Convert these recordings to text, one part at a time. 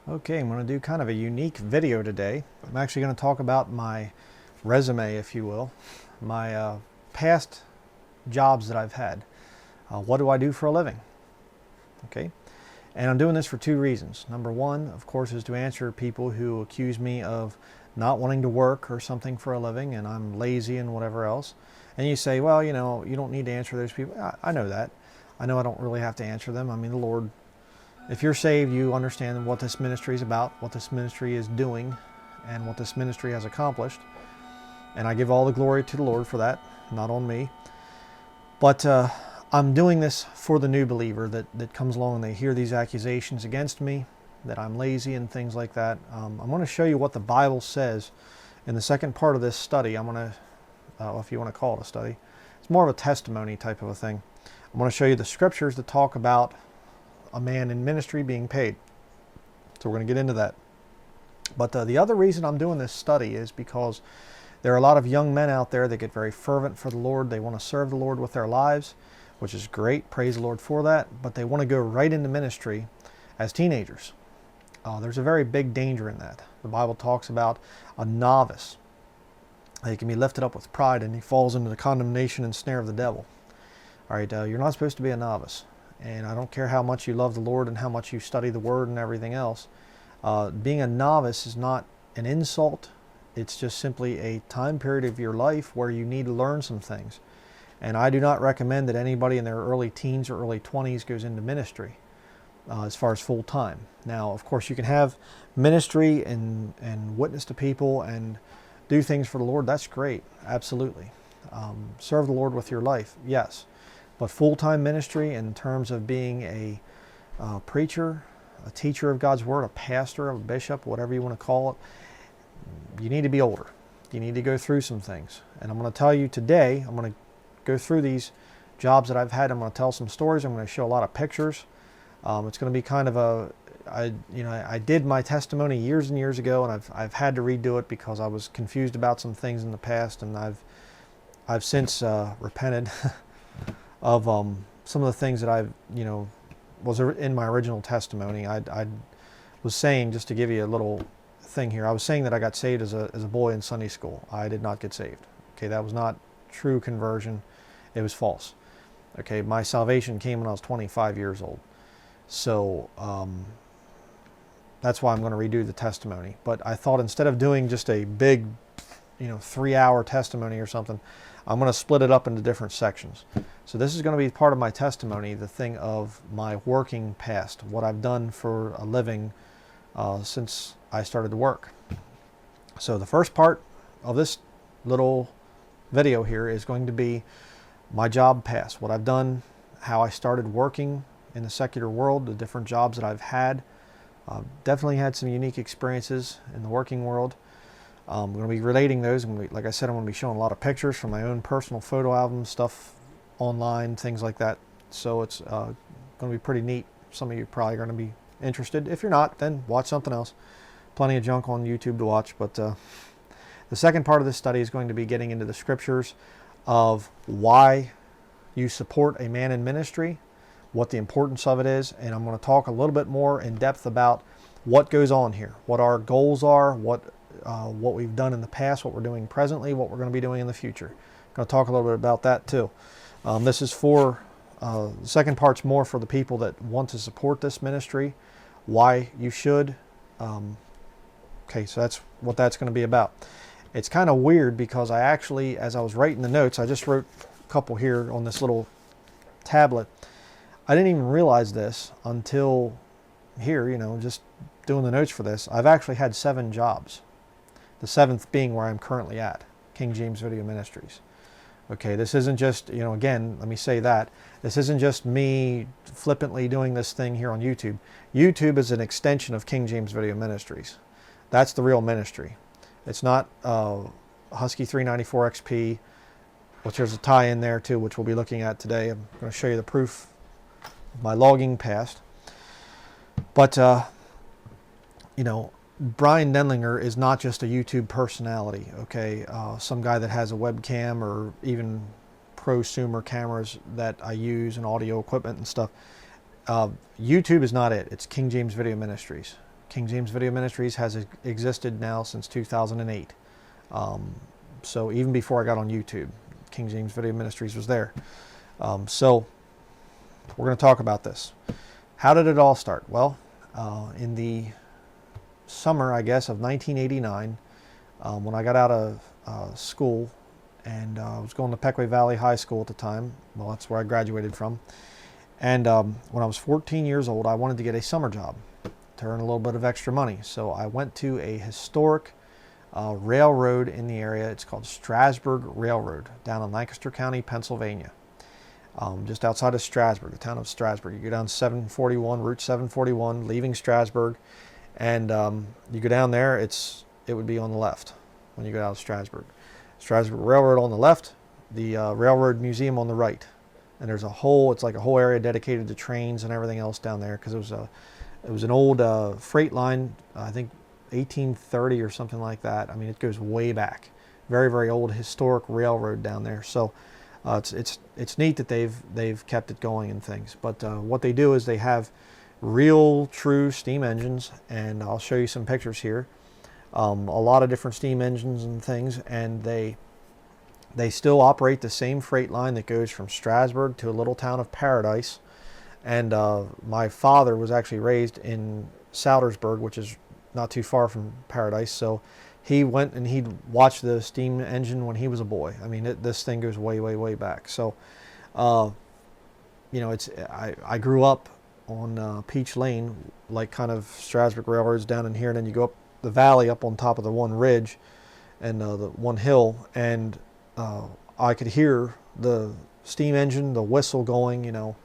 Okay, I'm going to do kind of a unique video today. I'm actually going to talk about my resume, if you will, my past jobs that I've had. What do I do for a living? Okay, and I'm doing this for two reasons. Number one, of course, is to answer people who accuse me of not wanting to work or something for a living and I'm lazy and whatever else. And you say, well, you don't need to answer those people. I know that. I know I don't really have to answer them. I mean, the Lord, if you're saved, you understand what this ministry is about, what this ministry is doing, and what this ministry has accomplished. And I give all the glory to the Lord for that, not on me. But I'm doing this for the new believer that comes along and they hear these accusations against me, that I'm lazy and things like that. I'm going to show you what the Bible says in the second part of this study. I'm going to, if you want to call it a study, it's more of a testimony type of a thing. I'm going to show you the scriptures that talk about a man in ministry being paid. So we're going to get into that. But the other reason I'm doing this study is because there are a lot of young men out there that get very fervent for the Lord. They want to serve the Lord with their lives, which is great. Praise the Lord for that. But they want to go right into ministry as teenagers. There's a very big danger in that. The Bible talks about a novice. He can be lifted up with pride and he falls into the condemnation and snare of the devil. All right, you're not supposed to be a novice. And I don't care how much you love the Lord and how much you study the Word and everything else. Being a novice is not an insult. It's just simply a time period of your life where you need to learn some things. And I do not recommend that anybody in their early teens or early 20s goes into ministry as far as full time. Now, of course, you can have ministry and witness to people and do things for the Lord. That's great. Absolutely. Serve the Lord with your life. Yes. But full-time ministry in terms of being a preacher, a teacher of God's Word, a pastor, a bishop, whatever you want to call it, you need to be older. You need to go through some things. And I'm going to tell you today, I'm going to go through these jobs that I've had. I'm going to tell some stories. I'm going to show a lot of pictures. It's going to be kind of I did my testimony years and years ago, and I've had to redo it because I was confused about some things in the past, and I've since repented. Of some of the things that I've, was in my original testimony. I was saying, just to give you a little thing here, I was saying that I got saved as a boy in Sunday school. I did not get saved. Okay, that was not true conversion. It was false. Okay, my salvation came when I was 25 years old. So that's why I'm going to redo the testimony. But I thought instead of doing just a big, 3-hour testimony or something, I'm going to split it up into different sections. So this is going to be part of my testimony, the thing of my working past, what I've done for a living since I started to work. So the first part of this little video here is going to be my job past, what I've done, how I started working in the secular world, the different jobs that I've had. Definitely had some unique experiences in the working world. I'm going to be relating those. Like I said, I'm going to be showing a lot of pictures from my own personal photo album, stuff online, things like that. So it's going to be pretty neat. Some of you probably are going to be interested. If you're not, then watch something else. Plenty of junk on YouTube to watch. But the second part of this study is going to be getting into the scriptures of why you support a man in ministry, what the importance of it is, and I'm going to talk a little bit more in depth about what goes on here, what our goals are, what we've done in the past, what we're doing presently, what we're going to be doing in the future. I'm going to talk a little bit about that too. This is for, the second part's more for the people that want to support this ministry, why you should. Okay, so that's what that's going to be about. It's kind of weird because I actually, as I was writing the notes, I just wrote a couple here on this little tablet. I didn't even realize this until here, just doing the notes for this. I've actually had 7 jobs. The 7th being where I'm currently at, King James Video Ministries. Okay, this isn't just, again, let me say that. This isn't just me flippantly doing this thing here on YouTube. YouTube is an extension of King James Video Ministries. That's the real ministry. It's not Husky 394 XP, which there's a tie in there too, which we'll be looking at today. I'm going to show you the proof of my logging past. But, Bryan Denlinger is not just a YouTube personality, okay? Some guy that has a webcam or even prosumer cameras that I use and audio equipment and stuff. YouTube is not it. It's King James Video Ministries. King James Video Ministries has existed now since 2008. So even before I got on YouTube, King James Video Ministries was there. So we're going to talk about this. How did it all start? Well, in the summer, I guess, of 1989, when I got out of school, and I was going to Pequea Valley High School at the time. Well, that's where I graduated from. And when I was 14 years old, I wanted to get a summer job to earn a little bit of extra money. So I went to a historic railroad in the area. It's called Strasburg Railroad down in Lancaster County, Pennsylvania. Just outside of Strasburg, the town of Strasburg. You go down 741, Route 741, leaving Strasburg, and you go down there, it would be on the left when you go out of Strasburg. Strasburg Railroad on the left, the Railroad Museum on the right. And there's it's like a whole area dedicated to trains and everything else down there, because it was an old freight line, I think 1830 or something like that. I mean, it goes way back. Very, very old historic railroad down there. So it's neat that they've kept it going and things. But what they do is they have real, true steam engines, and I'll show you some pictures here. A lot of different steam engines and things, and they still operate the same freight line that goes from Strasburg to a little town of Paradise. And my father was actually raised in Soudersburg, which is not too far from Paradise, so he went and he'd watched the steam engine when he was a boy. I mean, this thing goes way, way, way back. So, you know, I grew up on Peach Lane, like kind of Strasburg Railroad's down in here, and then you go up the valley up on top of the one ridge and the one hill, and I could hear the steam engine, the whistle going, you know.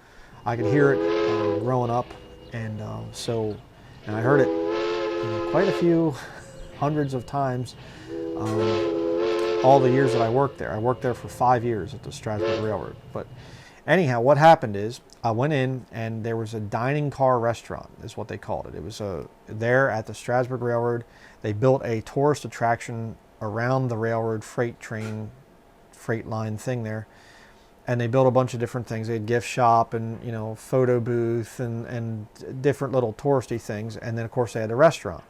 I could hear it growing up, and and I heard it, you know, quite a few hundreds of times all the years that I worked there. I worked there for 5 years at the Strasburg Railroad. But anyhow, what happened is I went in, and there was a dining car restaurant, is what they called it. It was there at the Strasburg Railroad. They built a tourist attraction around the railroad freight line thing there. And they built a bunch of different things. They had gift shop and, you know, photo booth and different little touristy things. And then, of course, they had a restaurant.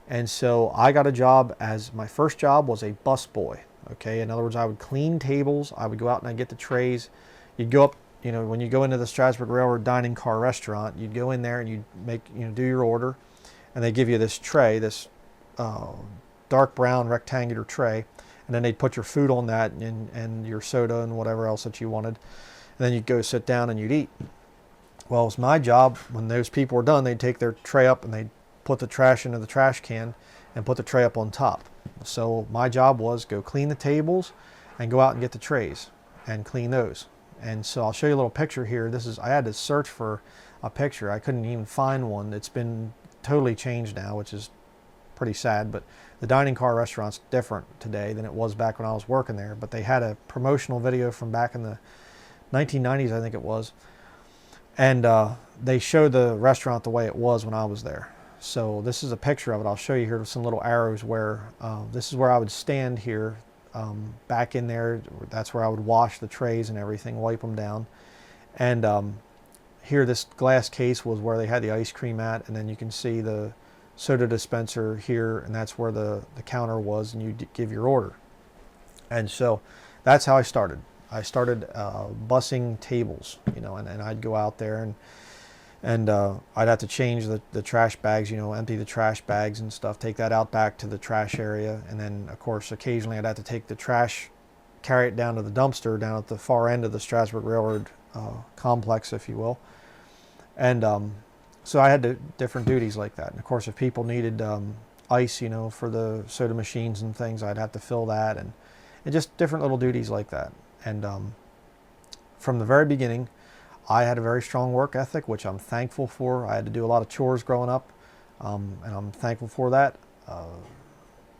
And so I got a job my first job was a bus boy. Okay, in other words, I would clean tables. I would go out and I'd get the trays. You'd go up, you know, when you go into the Strasburg Railroad dining car restaurant, you'd go in there and you'd do your order. And they give you this tray, this dark brown rectangular tray. And then they'd put your food on that and your soda and whatever else that you wanted. And then you'd go sit down and you'd eat. Well, it was my job, when those people were done, they'd take their tray up and they'd put the trash into the trash can and put the tray up on top. So my job was go clean the tables and go out and get the trays and clean those. And so I'll show you a little picture here. I had to search for a picture. I couldn't even find one. It's been totally changed now, which is pretty sad, but the dining car restaurant's different today than it was back when I was working there. But they had a promotional video from back in the 1990s, I think it was, and they showed the restaurant the way it was when I was there. So this is a picture of it. I'll show you here with some little arrows where this is where I would stand here, back in there. That's where I would wash the trays and everything, wipe them down. And here, this glass case was where they had the ice cream at, and then you can see the soda dispenser here, and that's where the counter was, and you give your order. And so that's how I started. I started bussing tables, you know, and I'd go out there and I'd have to change the trash bags, you know, empty the trash bags and stuff, take that out back to the trash area, and then of course occasionally I'd have to take the trash, carry it down to the dumpster down at the far end of the Strasburg Railroad complex, if you will. And so I had different duties like that. And of course, if people needed ice, you know, for the soda machines and things, I'd have to fill that, and just different little duties like that. And from the very beginning, I had a very strong work ethic, which I'm thankful for. I had to do a lot of chores growing up, and I'm thankful for that.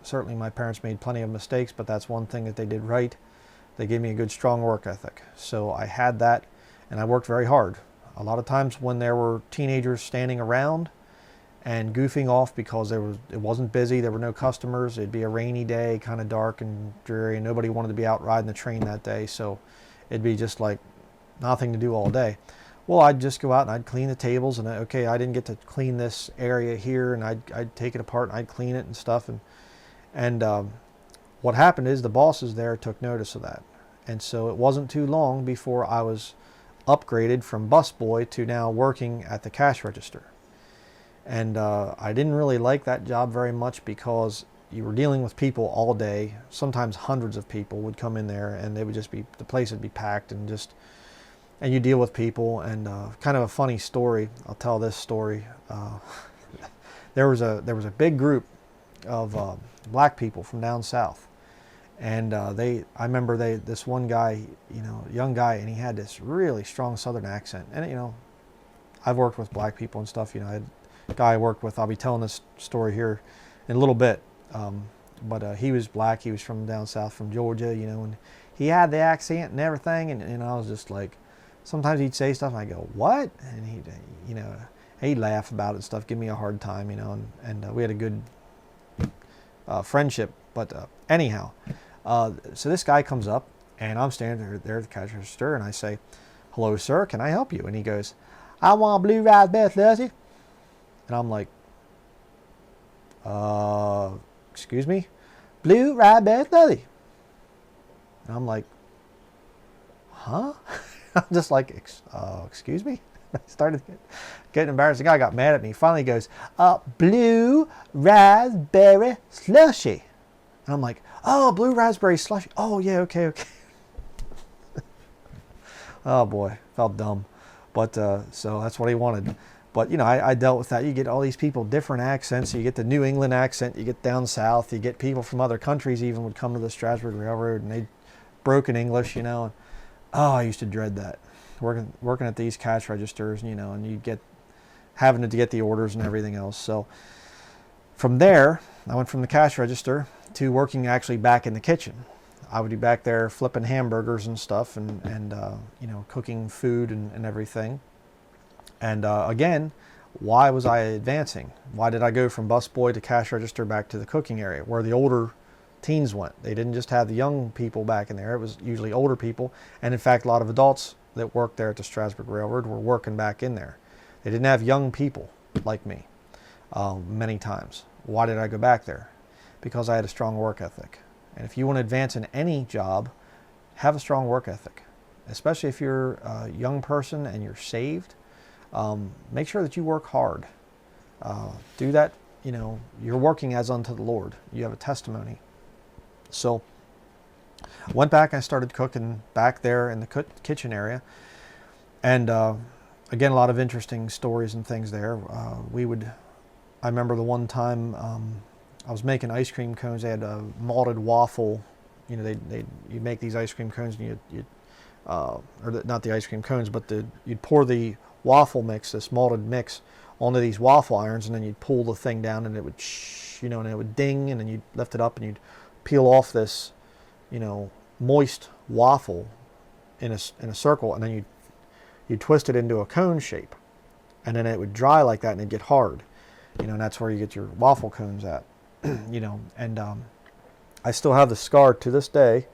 Certainly my parents made plenty of mistakes, but that's one thing that they did right. They gave me a good, strong work ethic. So I had that, and I worked very hard. A lot of times when there were teenagers standing around and goofing off because it wasn't busy, there were no customers, it'd be a rainy day, kind of dark and dreary, and nobody wanted to be out riding the train that day, so it'd be just like nothing to do all day. Well, I'd just go out and I'd clean the tables, and okay, I didn't get to clean this area here, and I'd take it apart and I'd clean it and stuff. And what happened is the bosses there took notice of that. And so it wasn't too long before I was upgraded from busboy to now working at the cash register. And I didn't really like that job very much because you were dealing with people all day. Sometimes hundreds of people would come in there, and they would just be, the place would be packed, and you deal with people. And kind of a funny story, I'll tell this story. There was a big group of black people from down south, and I remember this one guy, young guy, and he had this really strong Southern accent. And I've worked with black people and stuff. I had a guy I worked with. I'll be telling this story here in a little bit. But he was black. He was from down south, from Georgia, and he had the accent and everything. And I was just like, sometimes he'd say stuff, and I go, "What?" And he'd laugh about it and stuff, give me a hard time, and we had a good friendship. But anyhow, so this guy comes up, and I'm standing there at the cash register, and I say, "Hello, sir, can I help you?" And he goes, "I want a blue raspberry slushy." And I'm like, excuse me? Blue raspberry slushy. And I'm like, huh? I'm just like, excuse me? I started getting embarrassed. The guy got mad at me. Finally goes, blue raspberry slushy. And I'm like, oh, blue raspberry slushy. Oh, yeah, okay. Oh, boy. Felt dumb. But, so that's what he wanted. But, I dealt with that. You get all these people, different accents. You get the New England accent. You get down south. You get people from other countries even would come to the Strasburg Railroad, and they'd broken English, And, I used to dread that. Working at these cash registers, and you get having to get the orders and everything else. So from there, I went from the cash register to working actually back in the kitchen. I would be back there flipping hamburgers and stuff, and cooking food and everything. And again, why was I advancing? Why did I go from busboy to cash register back to the cooking area where the older teens went? They didn't just have the young people back in there. It was usually older people. And in fact, a lot of adults that worked there at the Strasburg Railroad were working back in there. They didn't have young people like me many times. Why did I go back there? Because I had a strong work ethic. And if you want to advance in any job, have a strong work ethic. Especially if you're a young person and you're saved. Make sure that you work hard. Do that, you're working as unto the Lord. You have a testimony. So I went back and I started cooking back there in the kitchen area. And again, a lot of interesting stories and things there. I remember the one time I was making ice cream cones. They had a malted waffle. You make these ice cream cones, and not the ice cream cones, but you'd pour the waffle mix, this malted mix, onto these waffle irons, and then you'd pull the thing down, and it would and it would ding, and then you'd lift it up, and you'd peel off this moist waffle in a circle, and then you'd twist it into a cone shape, and then it would dry like that, and it'd get hard, and that's where you get your waffle cones at. And I still have the scar to this day.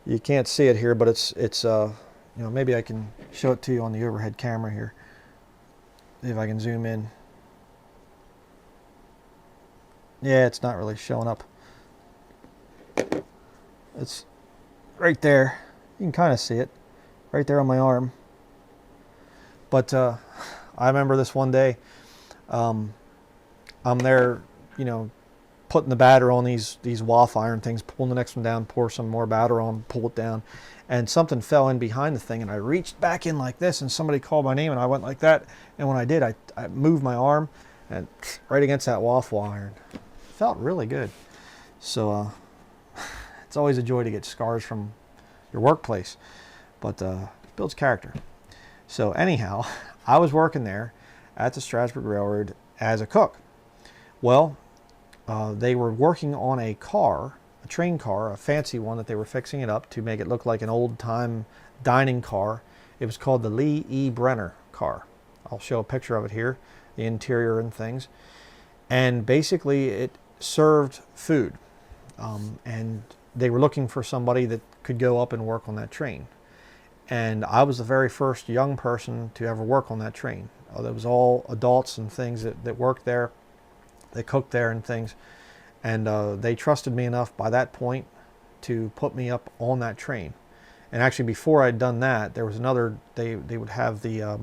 You can't see it here, but it's maybe I can show it to you on the overhead camera here. See if I can zoom in. Yeah, it's not really showing up. It's right there. You can kind of see it right there on my arm. But I remember this one day, I'm there, putting the batter on these waffle iron things, pulling the next one down, pour some more batter on, pull it down, and something fell in behind the thing, and I reached back in like this, and somebody called my name, and I went like that, and when I did, I moved my arm, and right against that waffle iron. It felt really good. So it's always a joy to get scars from your workplace, but it builds character. So anyhow, I was working there at the Strasburg Railroad as a cook. Well, they were working on a train car, a fancy one that they were fixing it up to make it look like an old-time dining car. It was called the Lee E. Brenner car. I'll show a picture of it here, the interior and things. And basically it served food. And they were looking for somebody that could go up and work on that train. And I was the very first young person to ever work on that train. There was all adults and things that worked there. They cooked there and things. And they trusted me enough by that point to put me up on that train. And actually, before I'd done that, there was another, they would have the,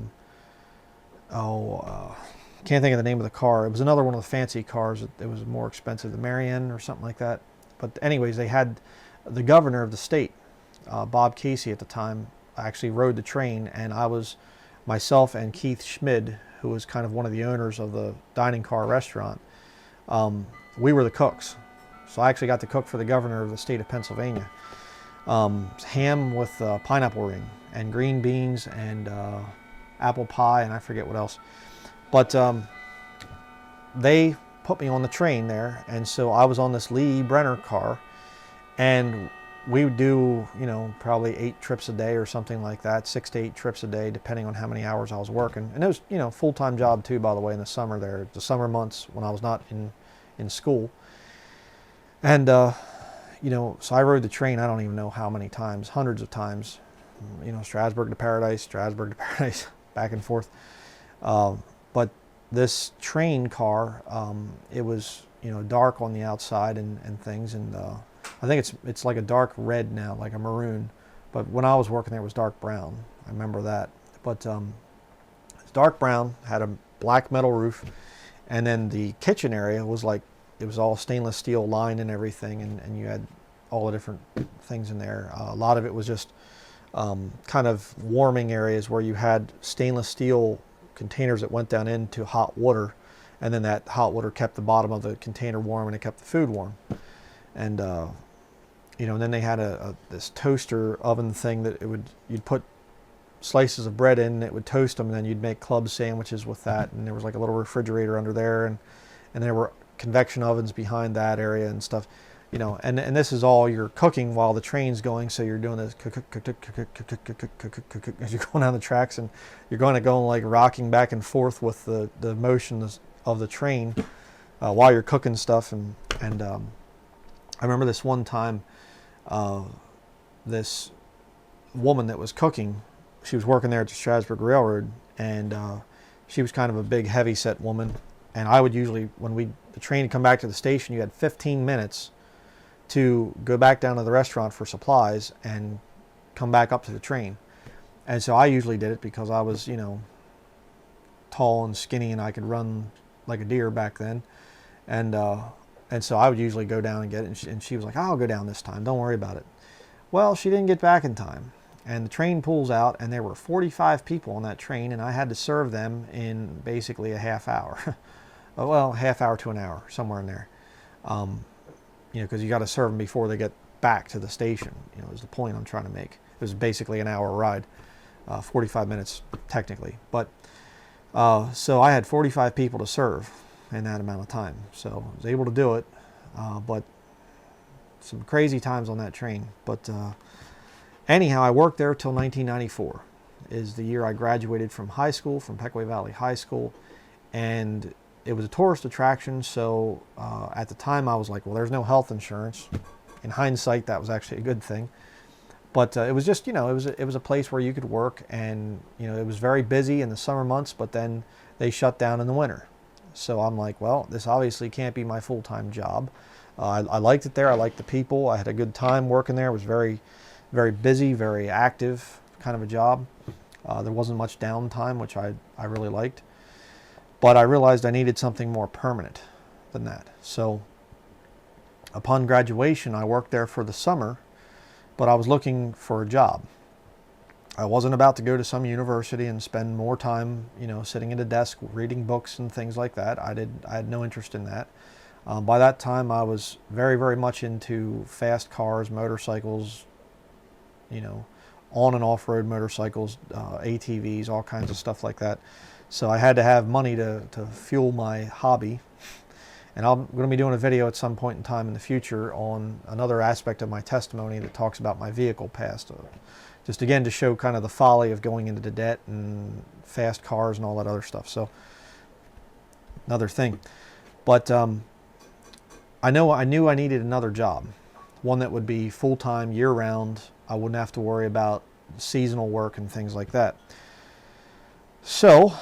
can't think of the name of the car. It was another one of the fancy cars. It was more expensive, the Marion or something like that. But anyways, they had the governor of the state, Bob Casey at the time, actually rode the train, and I was, myself and Keith Schmid, who was kind of one of the owners of the dining car restaurant, we were the cooks. So I actually got to cook for the governor of the state of Pennsylvania. Ham with pineapple ring and green beans and apple pie and I forget what else. But they put me on the train there, and so I was on this Lee Brenner car, and we would do, you know, probably 8 trips a day or something like that, 6 to 8 trips a day, depending on how many hours I was working. And it was, you know, full-time job too, by the way, in the summer there, the summer months when I was not in school. And you know, so I rode the train, I don't even know how many times, hundreds of times, you know, Strasburg to Paradise, back and forth. But this train car, it was, you know, dark on the outside and things, and I think it's like a dark red now, like a maroon. But when I was working there, it was dark brown. I remember that. But it's dark brown, had a black metal roof, and then the kitchen area was like, it was all stainless steel lined and everything, and you had all the different things in there. A lot of it was just kind of warming areas where you had stainless steel containers that went down into hot water, and then that hot water kept the bottom of the container warm and it kept the food warm. And you know, and then they had this toaster oven thing that you'd put slices of bread in, and it would toast them, and then you'd make club sandwiches with that. And there was like a little refrigerator under there, and there were convection ovens behind that area and stuff, you know. And this is all you're cooking while the train's going, so you're doing this as you're going down the tracks, and you're going to go like rocking back and forth with the motion of the train while you're cooking stuff. And I remember this one time, this woman that was cooking, she was working there at the Strasburg Railroad, and she was kind of a big heavy-set woman. And I would usually, when the train would come back to the station, you had 15 minutes to go back down to the restaurant for supplies and come back up to the train. And so I usually did it because I was, you know, tall and skinny, and I could run like a deer back then. And so I would usually go down and get it, and she was like, I'll go down this time, don't worry about it. Well, she didn't get back in time, and the train pulls out, and there were 45 people on that train, and I had to serve them in basically a half hour. Well, half hour to an hour, somewhere in there. You know, because you got to serve them before they get back to the station, you know, is the point I'm trying to make. It was basically an hour ride, 45 minutes technically. But so I had 45 people to serve in that amount of time. So I was able to do it, but some crazy times on that train. But anyhow, I worked there till 1994 is the year I graduated from high school, from Peckaway Valley High School. And it was a tourist attraction, so at the time I was like, well, there's no health insurance. In hindsight, that was actually a good thing. But it was just, you know, it was a place where you could work, and, you know, it was very busy in the summer months, but then they shut down in the winter. So I'm like, well, this obviously can't be my full-time job. I liked it there. I liked the people. I had a good time working there. It was very, very busy, very active kind of a job. There wasn't much downtime, which I really liked. But I realized I needed something more permanent than that. So upon graduation, I worked there for the summer, but I was looking for a job. I wasn't about to go to some university and spend more time, you know, sitting at a desk reading books and things like that. I had no interest in that. By that time, I was very, very much into fast cars, motorcycles, you know, on and off-road motorcycles, ATVs, all kinds of stuff like that. So I had to have money to fuel my hobby. And I'm going to be doing a video at some point in time in the future on another aspect of my testimony that talks about my vehicle past. Just again to show kind of the folly of going into the debt and fast cars and all that other stuff. So another thing. But I knew I needed another job. One that would be full-time, year-round. I wouldn't have to worry about seasonal work and things like that. So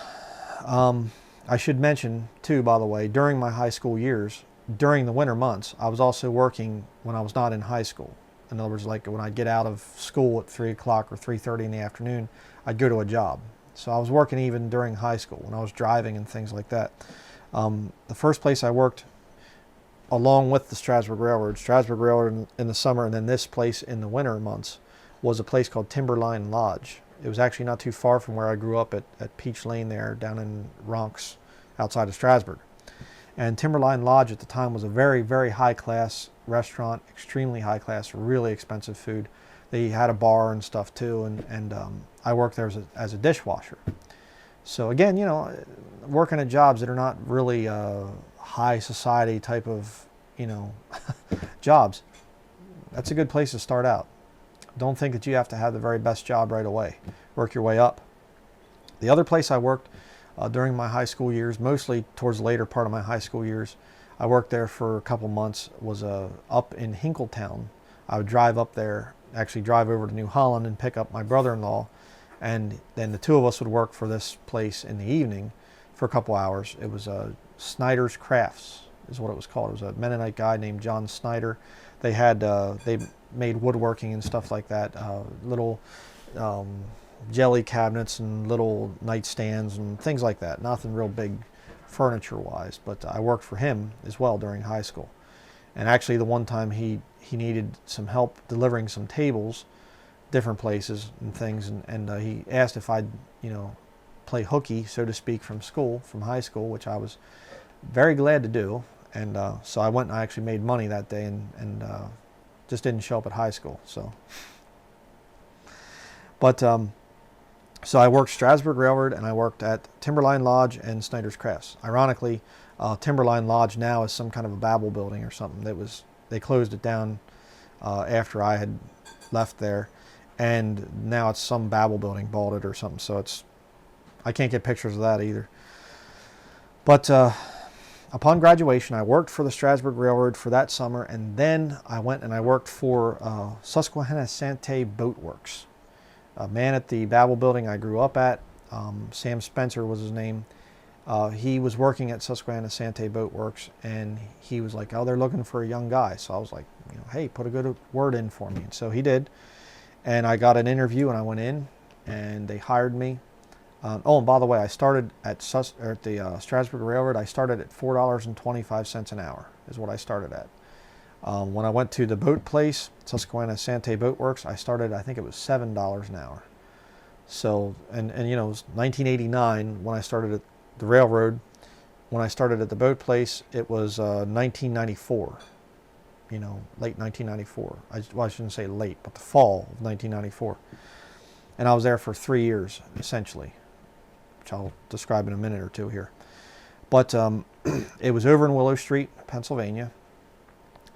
I should mention too, by the way, during my high school years, during the winter months, I was also working when I was not in high school. In other words, like when I'd get out of school at 3 o'clock or 3:30 in the afternoon, I'd go to a job. So I was working even during high school when I was driving and things like that. The first place I worked along with the Strasburg Railroad in the summer, and then this place in the winter months, was a place called Timberline Lodge. It was actually not too far from where I grew up at Peach Lane there, down in Ronks, outside of Strasburg. And Timberline Lodge at the time was a very, very high-class restaurant, extremely high-class, really expensive food. They had a bar and stuff too, and I worked there as a dishwasher. So again, you know, working at jobs that are not really high society type of, you know, jobs, that's a good place to start out. Don't think that you have to have the very best job right away. Work your way up. The other place I worked during my high school years, mostly towards the later part of my high school years, I worked there for a couple months, was up in Hinkletown. I would drive up there, actually drive over to New Holland and pick up my brother-in-law, and then the two of us would work for this place in the evening for a couple hours. It was Snyder's Crafts is what it was called. It was a Mennonite guy named John Snyder. They had they made woodworking and stuff like that, little jelly cabinets and little nightstands and things like that. Nothing real big furniture-wise, but I worked for him as well during high school. And actually, the one time he needed some help delivering some tables, different places and things, and he asked if I'd, you know, play hooky, so to speak, from high school, which I was very glad to do. And so I went and I actually made money that day, and just didn't show up at high school. So, but so I worked Strasburg Railroad, and I worked at Timberline Lodge and Snyder's Crafts. Ironically, Timberline Lodge now is some kind of a Babel building or something. They closed it down after I had left there, and now it's some Babel building, bought it or something. So I can't get pictures of that either. But upon graduation, I worked for the Strasburg Railroad for that summer, and then I went and I worked for Susquehanna Sante Boat Works. A man at the Babel building I grew up at, Sam Spencer was his name. He was working at Susquehanna Sante Boat Works, and he was like, oh, they're looking for a young guy. So I was like, you know, hey, put a good word in for me. And so he did, and I got an interview, and I went in, and they hired me. Oh, and by the way, I started at the Strasburg Railroad. I started at $4.25 an hour is what I started at. When I went to the boat place, Susquehanna Sante Boat Works, I started, I think it was $7 an hour. So, and you know, it was 1989 when I started at the railroad. When I started at the boat place, it was 1994. You know, late 1994. Well, I shouldn't say late, but the fall of 1994. And I was there for 3 years, essentially, which I'll describe in a minute or two here. But it was over in Willow Street, Pennsylvania.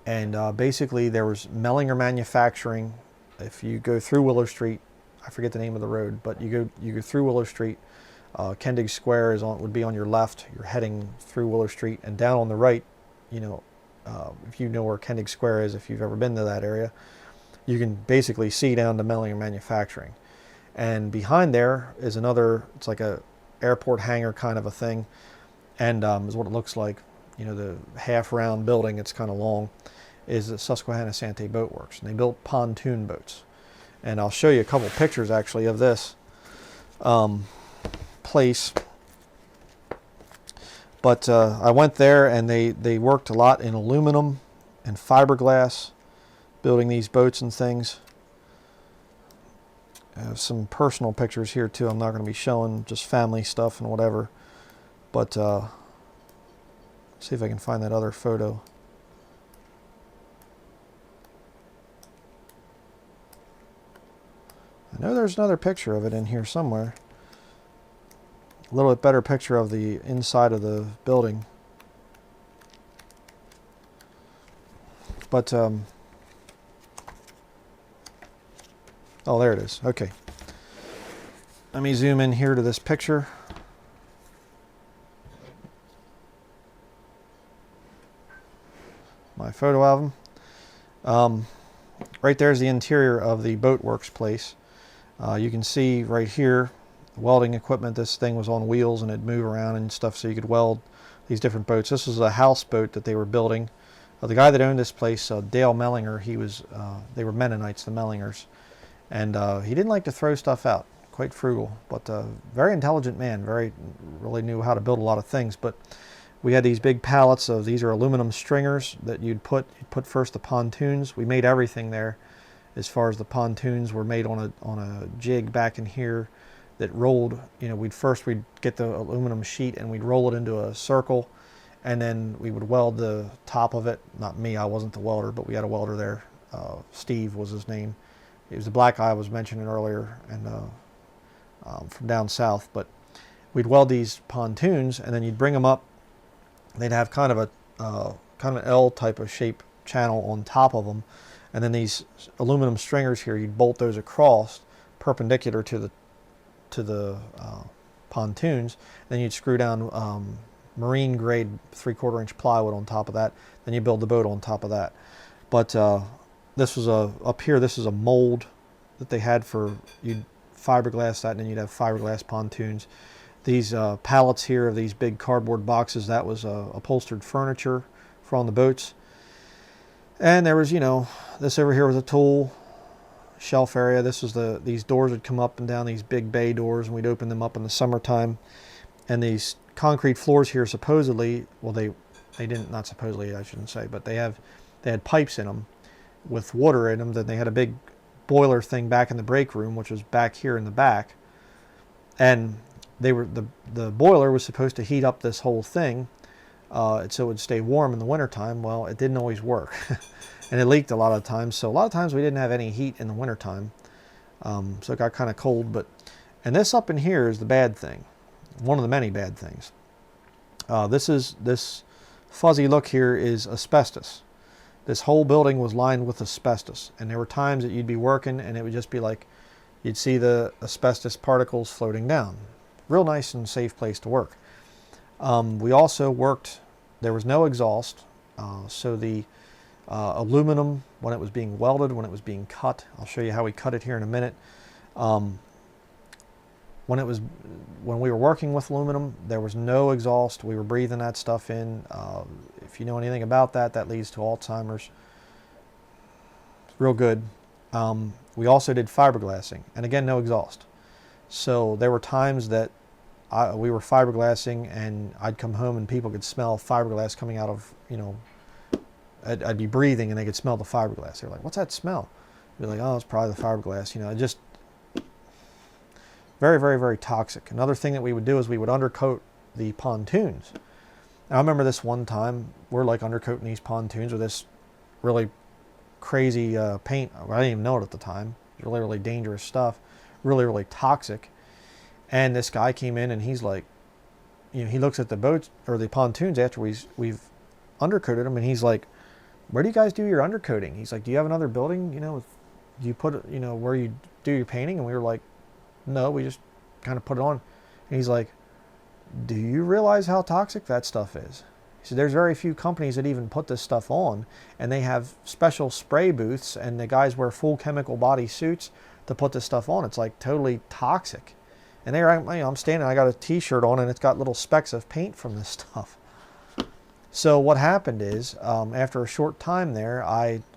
And basically there was Mellinger Manufacturing. If you go through Willow Street, I forget the name of the road, but you go through Willow Street, Kendig Square would be on your left. You're heading through Willow Street, and down on the right, you know, if you know where Kendig Square is, if you've ever been to that area, you can basically see down to Mellinger Manufacturing. And behind there is another, it's like a airport hangar kind of a thing, and is what it looks like. You know, the half-round building, it's kind of long, is the Susquehanna Sante Boat Works. And they built pontoon boats. And I'll show you a couple pictures, actually, of this place. But I went there, and they worked a lot in aluminum and fiberglass, building these boats and things. I have some personal pictures here, too. I'm not going to be showing just family stuff and whatever. But see if I can find that other photo. I know there's another picture of it in here somewhere. A little bit better picture of the inside of the building. But, oh, there it is. Okay. Let me zoom in here to this picture. My photo album. Right there's the interior of the Boat Works place. You can see right here, welding equipment. This thing was on wheels and it'd move around and stuff, so you could weld these different boats. This was a houseboat that they were building. The guy that owned this place, Dale Mellinger, they were Mennonites, the Mellingers, and he didn't like to throw stuff out. Quite frugal, but very intelligent man. Really knew how to build a lot of things. But we had these big pallets of, these are aluminum stringers that you'd put first the pontoons. We made everything there. As far as the pontoons were made on a jig back in here that rolled. We'd get the aluminum sheet and we'd roll it into a circle, and then we would weld the top of it. Not me, I wasn't the welder, but we had a welder there. Steve was his name. He was the black guy I was mentioning earlier, and from down south. But we'd weld these pontoons, and then you'd bring them up. They'd have kind of an L type of shape channel on top of them, and then these aluminum stringers here, you'd bolt those across perpendicular to the pontoons. Then you'd screw down marine grade 3/4 inch plywood on top of that. Then you build the boat on top of that. But this was up here. This is a mold that they had for, you'd fiberglass that, and then you'd have fiberglass pontoons. These pallets here of these big cardboard boxes, that was upholstered furniture for on the boats. And there was, this over here was a tool shelf area. This was these doors would come up and down, these big bay doors, and we'd open them up in the summertime. And these concrete floors here, supposedly, well, they didn't, not supposedly, I shouldn't say, but they had pipes in them with water in them. Then they had a big boiler thing back in the break room, which was back here in the back. And the boiler was supposed to heat up this whole thing, so it would stay warm in the wintertime. Well, it didn't always work. And it leaked a lot of times. So a lot of times we didn't have any heat in the wintertime. So it got kind of cold. And this up in here is the bad thing. One of the many bad things. This fuzzy look here is asbestos. This whole building was lined with asbestos. And there were times that you'd be working and it would just be like, you'd see the asbestos particles floating down. Real nice and safe place to work. We also worked, there was no exhaust. So the aluminum, when it was being welded, when it was being cut, I'll show you how we cut it here in a minute. When we were working with aluminum, there was no exhaust. We were breathing that stuff in. If you know anything about that, that leads to Alzheimer's. It's real good. We also did fiberglassing, and again, no exhaust. So there were times that we were fiberglassing, and I'd come home and people could smell fiberglass coming out of, I'd be breathing and they could smell the fiberglass. They were like, "What's that smell?" I'd be like, "Oh, it's probably the fiberglass." Just very, very, very toxic. Another thing that we would do is we would undercoat the pontoons. And I remember this one time, we're like undercoating these pontoons with this really crazy paint. I didn't even know it at the time. It was really, really dangerous stuff. Really, really toxic. And this guy came in and he's like, he looks at the boats or the pontoons after we've undercoated them, and he's like, "Where do you guys do your undercoating?" He's like, "Do you have another building, do you put it, where you do your painting?" And we were like, "No, we just kind of put it on." And he's like, "Do you realize how toxic that stuff is?" He said, "There's very few companies that even put this stuff on, and they have special spray booths, and the guys wear full chemical body suits to put this stuff on. It's like totally toxic." And there I'm standing, I got a t-shirt on, and it's got little specks of paint from this stuff. So what happened is, after a short time there,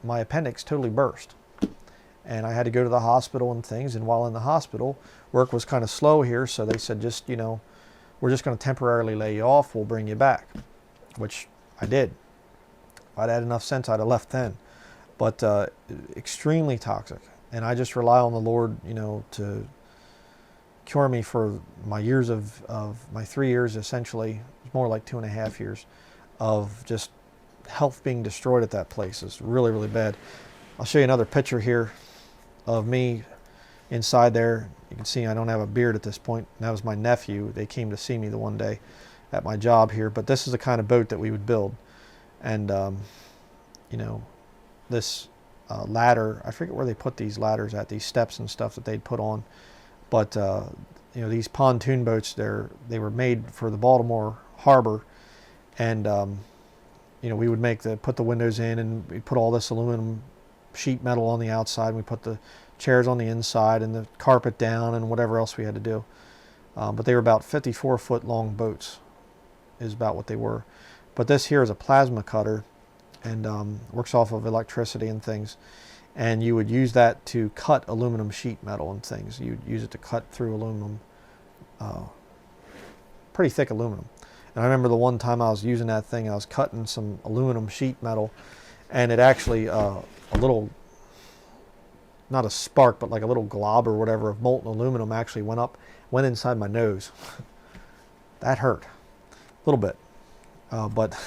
my appendix totally burst. And I had to go to the hospital and things, and while in the hospital, work was kind of slow here, so they said, just, we're just going to temporarily lay you off, we'll bring you back, which I did. If I'd had enough sense, I'd have left then. But extremely toxic. And I just rely on the Lord, to cure me for my years of my 3 years, essentially. It was more like 2.5 years of just health being destroyed at that place. It's really, really bad. I'll show you another picture here of me inside there. You can see I don't have a beard at this point. That was my nephew. They came to see me the one day at my job here. But this is the kind of boat that we would build. And, this ladder, I forget where they put these ladders at, these steps and stuff that they'd put on. But, these pontoon boats, they were made for the Baltimore harbor. And, we would put the windows in, and we put all this aluminum sheet metal on the outside. We put the chairs on the inside and the carpet down and whatever else we had to do. But they were about 54-foot long boats is about what they were. But this here is a plasma cutter, and works off of electricity and things. And you would use that to cut aluminum sheet metal and things. You'd use it to cut through aluminum, pretty thick aluminum. And I remember the one time I was using that thing, I was cutting some aluminum sheet metal, and it actually, a little, not a spark, but like a little glob or whatever of molten aluminum actually went inside my nose. That hurt a little bit. But,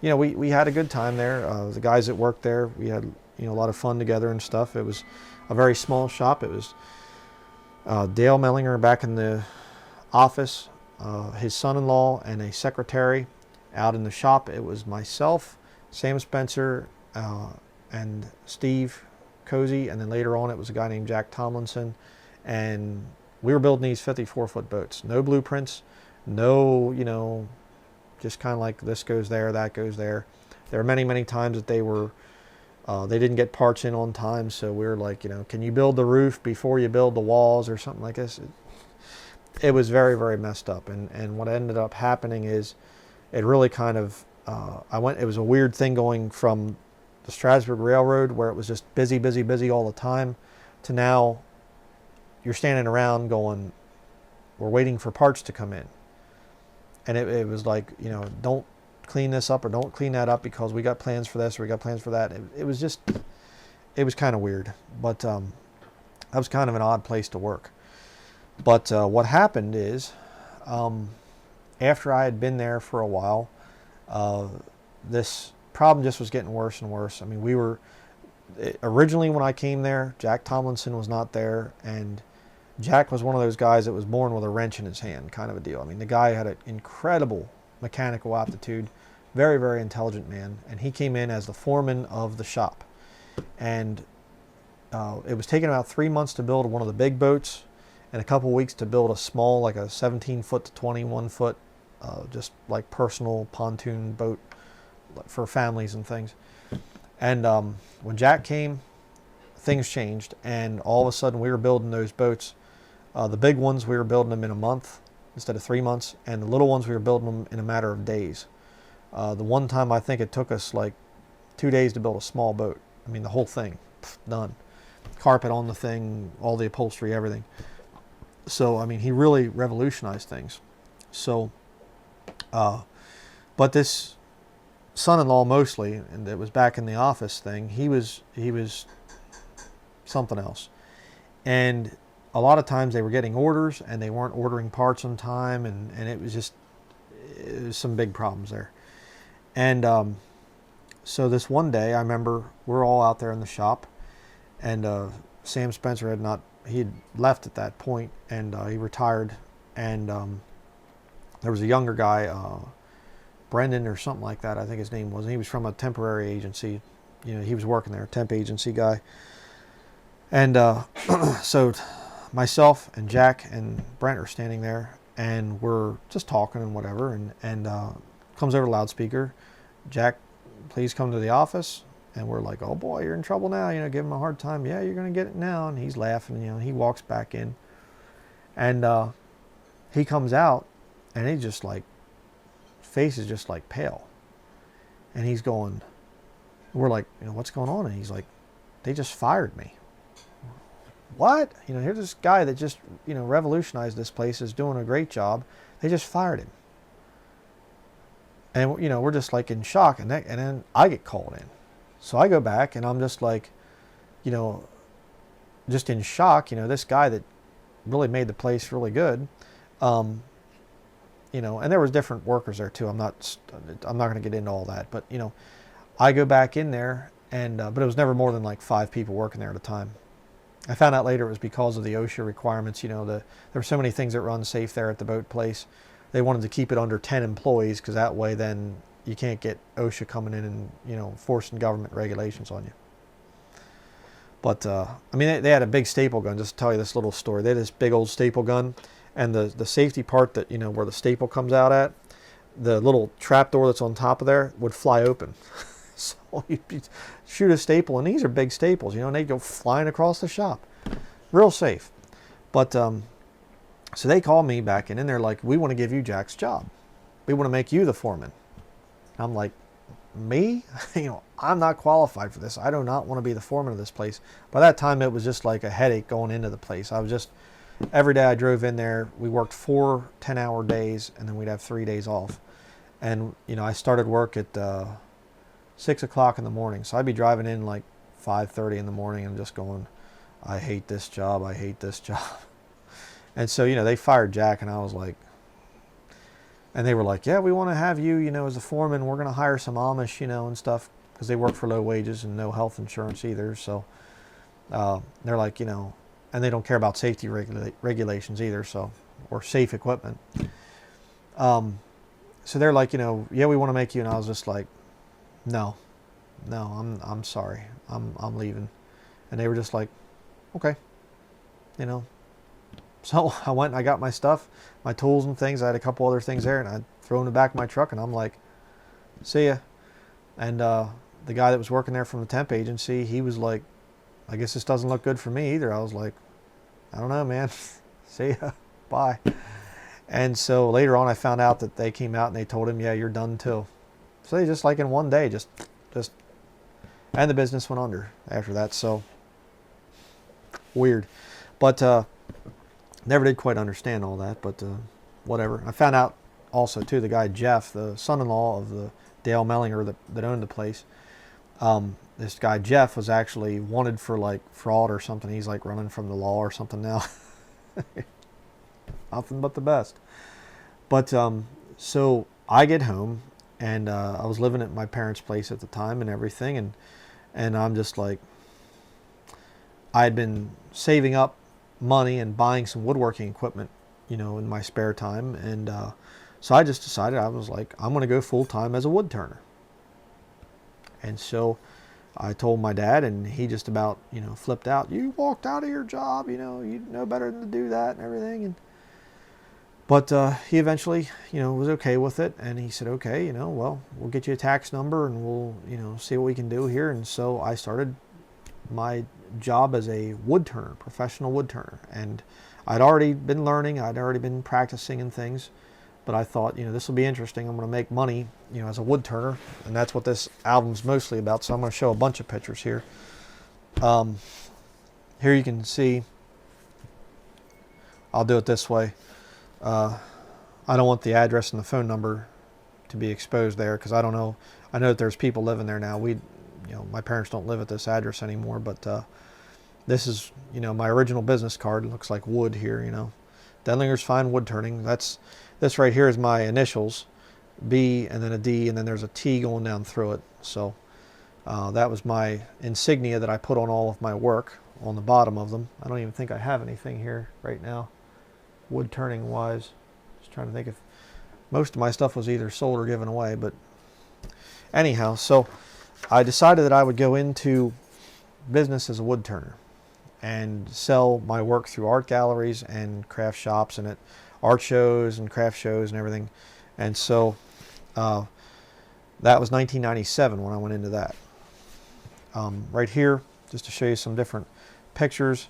you know, we had a good time there. The guys that worked there, we had, you know, a lot of fun together and stuff. It was a very small shop. It was Dale Mellinger back in the office, his son-in-law and a secretary out in the shop. It was myself, Sam Spencer, and Steve Cozy, and then later on it was a guy named Jack Tomlinson, and we were building these 54-foot boats. No blueprints, no, you know, just kind of like this goes there, that goes there. There were many, many times that they didn't get parts in on time, so we were like, you know, can you build the roof before you build the walls or something like this? It was very, very messed up, and what ended up happening is it really kind of, it was a weird thing going from the Strasburg Railroad, where it was just busy, busy, busy all the time, to now you're standing around going, we're waiting for parts to come in. And it was like, you know, don't clean this up or don't clean that up because we got plans for this or we got plans for that. It was just, it was kind of weird. But that was kind of an odd place to work. But what happened is, after I had been there for a while, this problem just was getting worse and worse. I mean, originally when I came there, Jack Tomlinson was not there, and Jack was one of those guys that was born with a wrench in his hand, kind of a deal. I mean, the guy had an incredible mechanical aptitude, very, very intelligent man, and he came in as the foreman of the shop. And it was taking about 3 months to build one of the big boats, and a couple weeks to build a small, like a 17-foot to 21-foot, just like personal pontoon boat for families and things. And when Jack came, things changed, and all of a sudden we were building those boats. The big ones, we were building them in a month instead of 3 months, and the little ones, we were building them in a matter of days. The one time I think it took us like 2 days to build a small boat. I mean, the whole thing, done. Carpet on the thing, all the upholstery, everything. So, I mean, he really revolutionized things. So, but this son-in-law mostly, and it was back in the office thing, he was something else. And a lot of times they were getting orders and they weren't ordering parts on time, and it was some big problems there. And so this one day, I remember we're all out there in the shop, and Sam Spencer he had left at that point, and he retired, and there was a younger guy, Brendan or something like that, I think his name was, and he was from a temporary agency. You know, he was working there, a temp agency guy. And so myself and Jack and Brent are standing there, and we're just talking and whatever, and comes over the loudspeaker, Jack, please come to the office. And we're like, oh boy, you're in trouble now, you know, give him a hard time. Yeah, you're going to get it now. And he's laughing, you know, and he walks back in. And he comes out, and he just like, face is just like pale. And he's going, we're like, you know, what's going on? And he's like, they just fired me. What? You know, here's this guy that just, you know, revolutionized this place, is doing a great job. They just fired him. And, you know, we're just like in shock. And then I get called in. So I go back, and I'm just like, you know, just in shock. You know, this guy that really made the place really good, you know, and there was different workers there too. I'm not going to get into all that, but you know, I go back in there, and but it was never more than like 5 people working there at a time. I found out later it was because of the OSHA requirements. You know, there were so many things that were unsafe there at the boat place. They wanted to keep it under 10 employees because that way then you can't get OSHA coming in and, you know, forcing government regulations on you. But, I mean, they had a big staple gun. Just to tell you this little story. They had this big old staple gun, and the safety part that, you know, where the staple comes out at, the little trap door that's on top of there would fly open. So you'd shoot a staple, and these are big staples, you know, and they'd go flying across the shop. real safe. But so they called me back in and they're like, we want to give you Jack's job. We want to make you the foreman. I'm like, me? I'm not qualified for this. I do not want to be the foreman of this place. By that time, it was just like a headache going into the place. I was just, every day I drove in there, we worked 4 10-hour days, and then we'd have 3 days off. And, I started work at 6 o'clock in the morning. So I'd be driving in like 5:30 in the morning and just going, I hate this job. I hate this job. And so, they fired Jack, and I was like, and they were like, yeah, we want to have you, as a foreman. We're going to hire some Amish, and stuff, because they work for low wages and no health insurance either. So they're like, and they don't care about safety regulations either, so, or safe equipment. So they're like, yeah, we want to make you. And I was just like, no, I'm sorry. I'm leaving. And they were just like, okay, So I went and I got my stuff, my tools and things. I had a couple other things there, and I threw them in the back of my truck, and I'm like, see ya. And the guy that was working there from the temp agency, he was like, I guess this doesn't look good for me either. I was like, I don't know, man. See ya. Bye. And so later on, I found out that they came out and they told him, yeah, you're done too. So they just like in one day, just, and the business went under after that. So weird. But never did quite understand all that, but whatever. I found out also, too, the guy Jeff, the son-in-law of the Dale Mellinger that owned the place, this guy Jeff was actually wanted for like fraud or something. He's like running from the law or something now. Nothing but the best. But so I get home, and I was living at my parents' place at the time and everything, and I'm just like, I had been saving up money and buying some woodworking equipment, in my spare time. And so I just decided, I was like, I'm going to go full time as a wood turner. And so I told my dad, and he just about, flipped out. You walked out of your job, you know better than to do that and everything. But he eventually, was okay with it. And he said, okay, well, we'll get you a tax number and we'll, see what we can do here. And so I started my job as a wood turner, professional wood turner. And I'd already been learning, I'd already been practicing and things, but I thought, this will be interesting. I'm going to make money, as a wood turner, and that's what this album's mostly about. So I'm going to show a bunch of pictures here. Here you can see, I'll do it this way. I don't want the address and the phone number to be exposed there, because I don't know. I know that there's people living there now. My parents don't live at this address anymore, but this is, my original business card. It looks like wood here, Denlinger's Fine Wood Turning. This right here is my initials, B and then a D, and then there's a T going down through it. So that was my insignia that I put on all of my work on the bottom of them. I don't even think I have anything here right now, wood turning wise. Just trying to think if most of my stuff was either sold or given away, but anyhow, so I decided that I would go into business as a wood turner and sell my work through art galleries and craft shops and at art shows and craft shows and everything. And so that was 1997 when I went into that. Right here, just to show you some different pictures.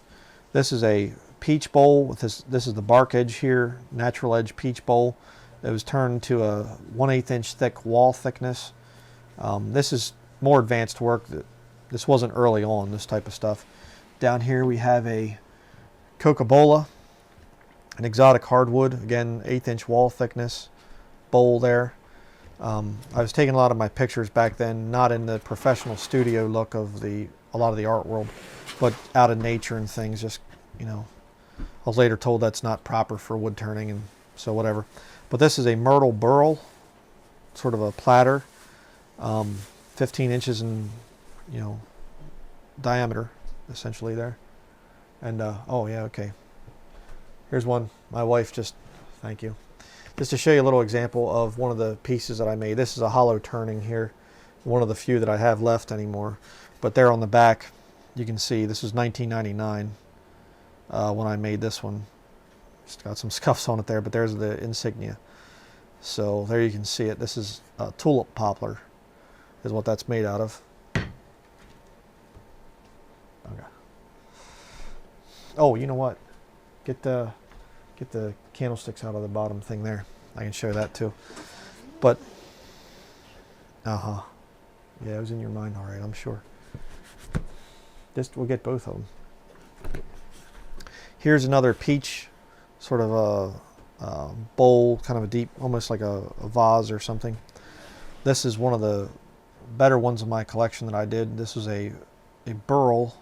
This is a peach bowl with this is the bark edge here, natural edge peach bowl. It was turned to a 1/8 inch thick wall thickness. This is more advanced work. This wasn't early on, this type of stuff. Down here we have a Coca-Cola, an exotic hardwood, again 1/8 inch wall thickness bowl there. I was taking a lot of my pictures back then, not in the professional studio look of a lot of the art world, but out in nature and things. Just, I was later told that's not proper for wood turning, and so whatever. But this is a myrtle burl, sort of a platter, 15 inches in, diameter, essentially there. And oh yeah, okay. Here's one. My wife just, thank you. Just to show you a little example of one of the pieces that I made. This is a hollow turning here, one of the few that I have left anymore. But there on the back, you can see this is 1999 when I made this one. Just got some scuffs on it there, but there's the insignia. So there you can see it. This is a tulip poplar, is what that's made out of. Okay. Oh, you know what? Get the candlesticks out of the bottom thing there. I can show that too. But, yeah, it was in your mind, all right, I'm sure. We'll get both of them. Here's another peach, sort of a bowl, kind of a deep, almost like a vase or something. This is one of the better ones of my collection that I did. This is a burl.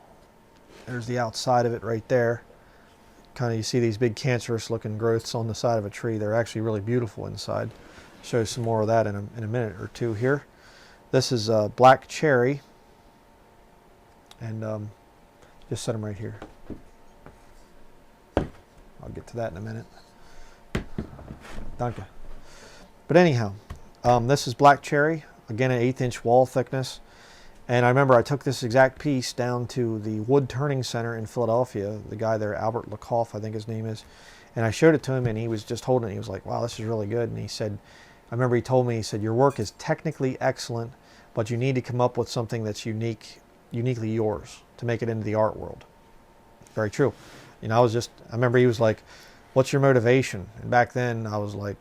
There's the outside of it right there. Kind of, you see these big cancerous looking growths on the side of a tree. They're actually really beautiful inside. Show you some more of that in a minute or two here. This is black cherry, and just set them right here. I'll get to that in a minute. Danke. But anyhow, this is black cherry, again an 1/8 inch wall thickness. And I remember I took this exact piece down to the wood turning center in Philadelphia, the guy there, Albert Lakoff, I think his name is, and I showed it to him, and he was just holding it. He was like, wow, this is really good. And he said, I remember he told me, he said, your work is technically excellent, but you need to come up with something that's uniquely yours to make it into the art world. Very true. You know, I remember he was like, what's your motivation? And back then I was like,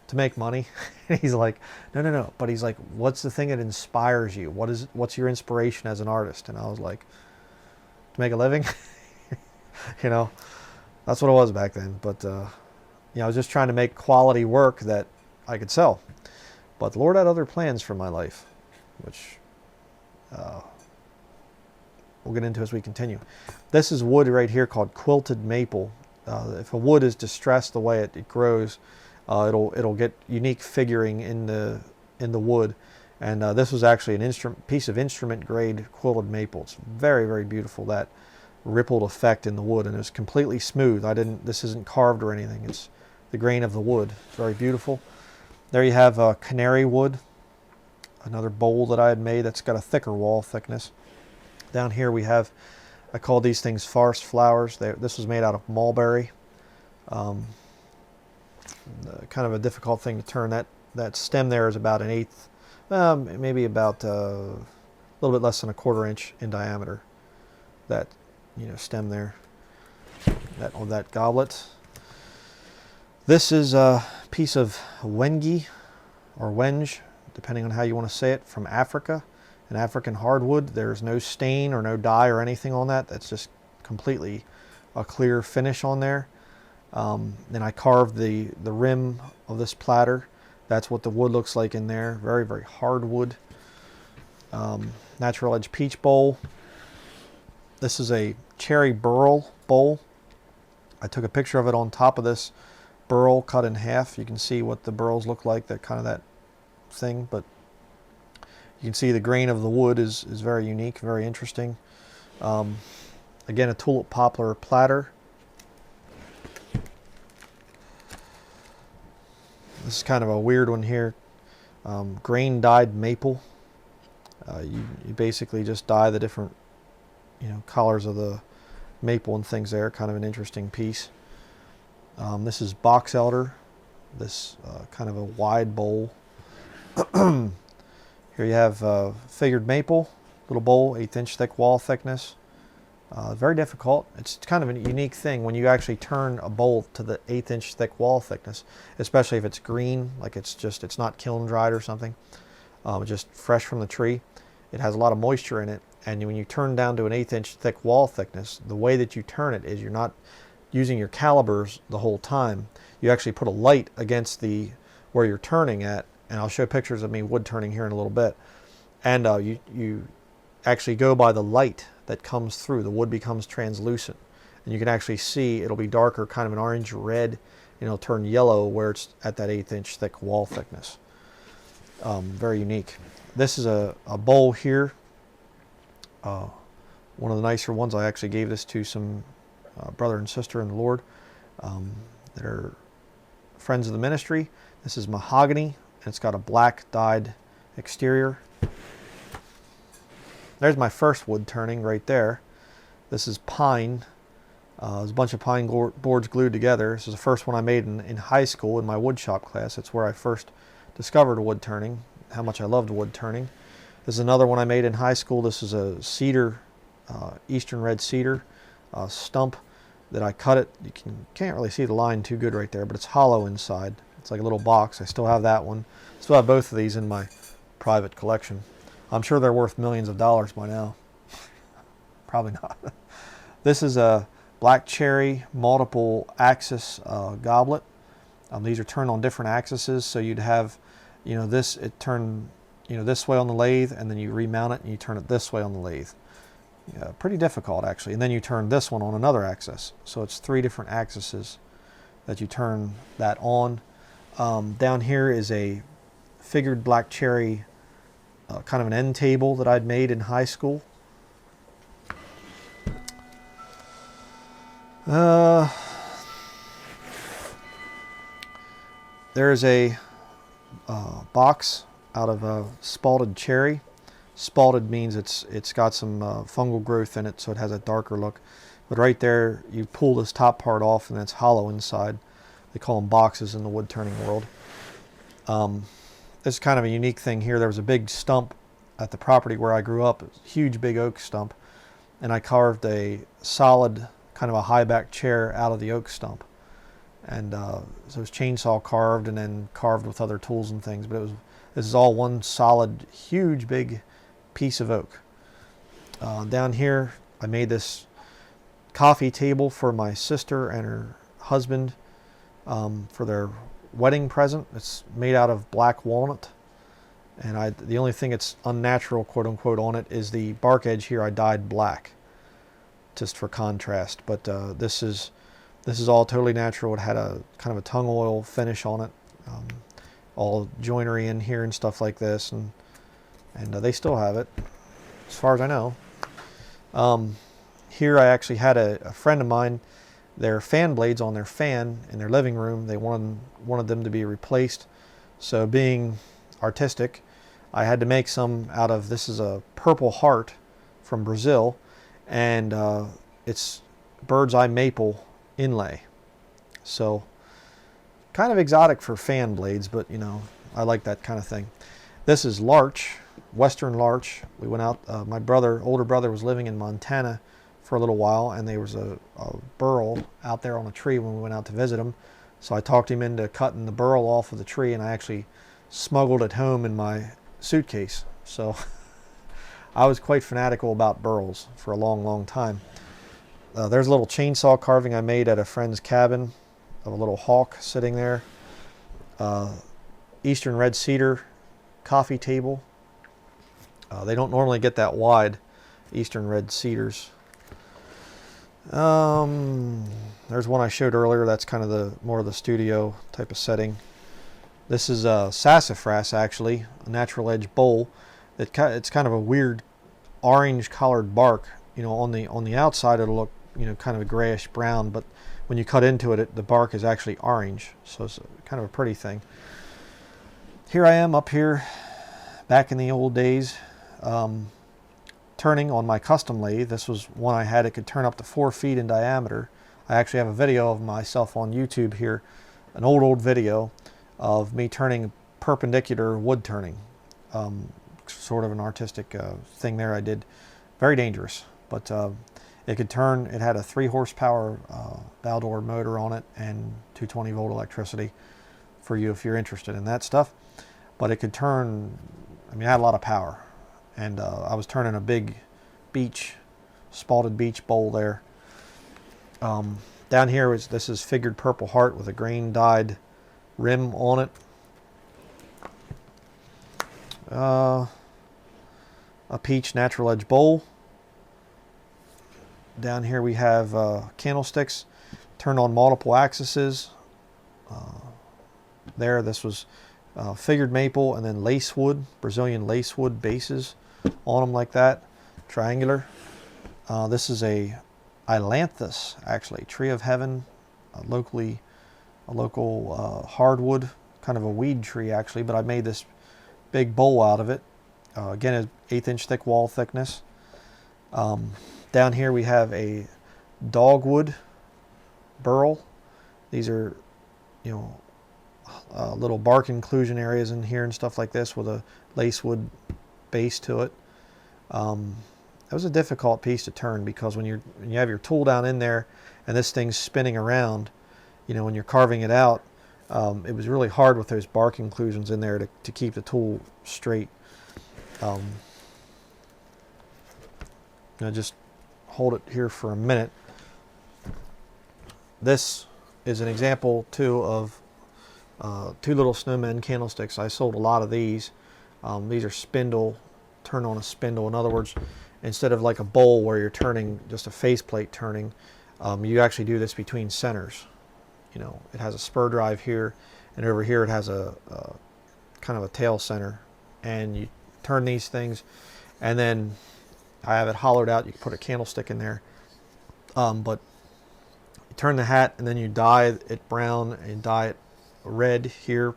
to make money. And he's like, no. But he's like, what's the thing that inspires you? What's your inspiration as an artist? And I was like, to make a living. You know, that's what it was back then. But, you know, I was just trying to make quality work that I could sell. But the Lord had other plans for my life, which we'll get into as we continue. This is wood right here called quilted maple. If a wood is distressed the way it grows, it'll get unique figuring in the wood. And this was actually an piece of instrument grade quilted maple. It's very, very beautiful, that rippled effect in the wood, and it's completely smooth. This isn't carved or anything. It's the grain of the wood. It's very beautiful. There you have canary wood, another bowl that I had made that's got a thicker wall thickness. Down here we have, I call these things farce flowers. This was made out of mulberry. Kind of a difficult thing to turn. That stem there is about 1/8, maybe about a little bit less than 1/4 inch in diameter. That, you know, stem there, that goblet. This is a piece of wengi or wenge, depending on how you want to say it, from Africa. An African hardwood. There's no stain or no dye or anything on that. That's just completely a clear finish on there. Then I carved the rim of this platter. That's what the wood looks like in there. Very, very hard wood. Natural edge peach bowl. This is a cherry burl bowl. I took a picture of it on top of this burl cut in half. You can see what the burls look like, that thing, but you can see the grain of the wood is very unique, very interesting. Again, a tulip poplar platter. This is kind of a weird one here. Grain dyed maple. You basically just dye the different, you know, colors of the maple and things there. Kind of an interesting piece. This is box elder. This kind of a wide bowl. Here you have figured maple, little bowl, 1/8 inch thick wall thickness. Very difficult. It's kind of a unique thing when you actually turn a bowl to the 1/8 inch thick wall thickness, especially if it's green, like it's not kiln dried or something, just fresh from the tree. It has a lot of moisture in it, and when you turn down to an 1/8 inch thick wall thickness, the way that you turn it is you're not using your calipers the whole time. You actually put a light against where you're turning at, and I'll show pictures of me wood turning here in a little bit. And you actually go by the light that comes through. The wood becomes translucent, and you can actually see it'll be darker, kind of an orange red, and it'll turn yellow where it's at that 1/8 inch thick wall thickness. Very unique. This is a bowl here. One of the nicer ones. I actually gave this to some brother and sister in the Lord that are friends of the ministry. This is mahogany, and it's got a black dyed exterior. There's my first wood turning right there. This is pine. There's a bunch of pine boards glued together. This is the first one I made in high school in my wood shop class. That's where I first discovered wood turning, how much I loved wood turning. This is another one I made in high school. This is a cedar, eastern red cedar. stump that I cut it. You can't really see the line too good right there, but it's hollow inside. It's like a little box. I still have that one. Still have both of these in my private collection. I'm sure they're worth millions of dollars by now. Probably not. This is a black cherry multiple axis goblet. These are turned on different axes, so you'd have, this, it turned, this way on the lathe, and then you remount it and you turn it this way on the lathe. Yeah, pretty difficult actually. And then you turn this one on another axis. So it's 3 different axes that you turn that on. Down here is a figured black cherry, kind of an end table that I'd made in high school. There's a box out of a spalted cherry. Spalted means it's got some fungal growth in it, so it has a darker look. But right there, you pull this top part off, and it's hollow inside. They call them boxes in the wood turning world. This is kind of a unique thing here. There was a big stump at the property where I grew up, a huge big oak stump, and I carved a solid kind of a high back chair out of the oak stump. And so it was chainsaw carved and then carved with other tools and things, but this is all one solid, huge, big piece of oak. Down here, I made this coffee table for my sister and her husband for their wedding present. It's made out of black walnut, and the only thing that's unnatural, quote unquote, on it is the bark edge here. I dyed black just for contrast, but this is all totally natural. It had a kind of a tung oil finish on it, all joinery in here and stuff like this, and they still have it as far as I know. Here I actually had a friend of mine, their fan blades on their fan in their living room, they wanted them to be replaced. So being artistic, I had to make some out of, this is a purple heart from Brazil, and it's bird's eye maple inlay. So kind of exotic for fan blades, but I like that kind of thing. This is larch, western larch. We went out, my older brother was living in Montana for a little while, and there was a burl out there on a tree when we went out to visit him. So I talked him into cutting the burl off of the tree, and I actually smuggled it home in my suitcase. So I was quite fanatical about burls for a long, long time. There's a little chainsaw carving I made at a friend's cabin of a little hawk sitting there. Eastern red cedar coffee table. They don't normally get that wide, Eastern red cedars. There's one I showed earlier. That's kind of more of the studio type of setting. This is a sassafras, actually, a natural edge bowl. It's kind of a weird orange colored bark. On the outside it'll look kind of a grayish brown, but when you cut into it, the bark is actually orange. So it's kind of a pretty thing. Here I am up here, back in the old days, turning on my custom lathe. This was one I had. It could turn up to 4 feet in diameter. I actually have a video of myself on YouTube here, an old video of me turning perpendicular wood turning. Sort of an artistic thing there I did. Very dangerous, but it could turn. It had a 3 horsepower Baldor motor on it and 220 volt electricity for you if you're interested in that stuff. But it could turn, it had a lot of power. And I was turning a big spalted beech bowl there. Down here this is figured purple heart with a grain dyed rim on it. A peach natural edge bowl. Down here we have candlesticks turned on multiple axes. This was figured maple and then lacewood, Brazilian lacewood bases on them like that, triangular. This is a Ailanthus, actually, tree of heaven, a local hardwood, kind of a weed tree actually, but I made this big bowl out of it. Again, an 1/8 inch thick wall thickness. Down here we have a dogwood burl. These are, little bark inclusion areas in here and stuff like this with a lacewood base to it. that was a difficult piece to turn, because when you have your tool down in there and this thing's spinning around, you know, when you're carving it out, it was really hard with those bark inclusions in there to keep the tool straight. Just hold it here for a minute. This is an example too of 2 little snowman candlesticks. I sold a lot of these. These are spindle, turn on a spindle. In other words, instead of like a bowl where you're turning just a faceplate turning, you actually do this between centers. You know, it has a spur drive here, and over here it has a kind of a tail center, and you turn these things, and then I have it hollowed out. You can put a candlestick in there, but you turn the hat, and then you dye it brown and dye it red here,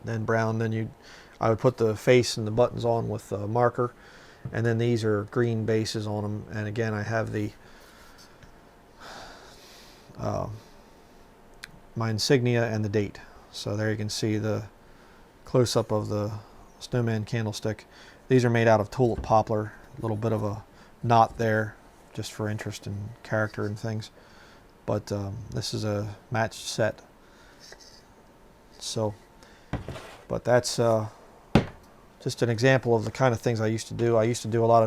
then brown. Then I would put the face and the buttons on with a marker, and then these are green bases on them. And again, I have the my insignia and the date. So there you can see the close-up of the snowman candlestick. These are made out of tulip poplar, a little bit of a knot there just for interest and character and things. But this is a matched set. So, but that's just an example of the kind of things I used to do. I used to do a lot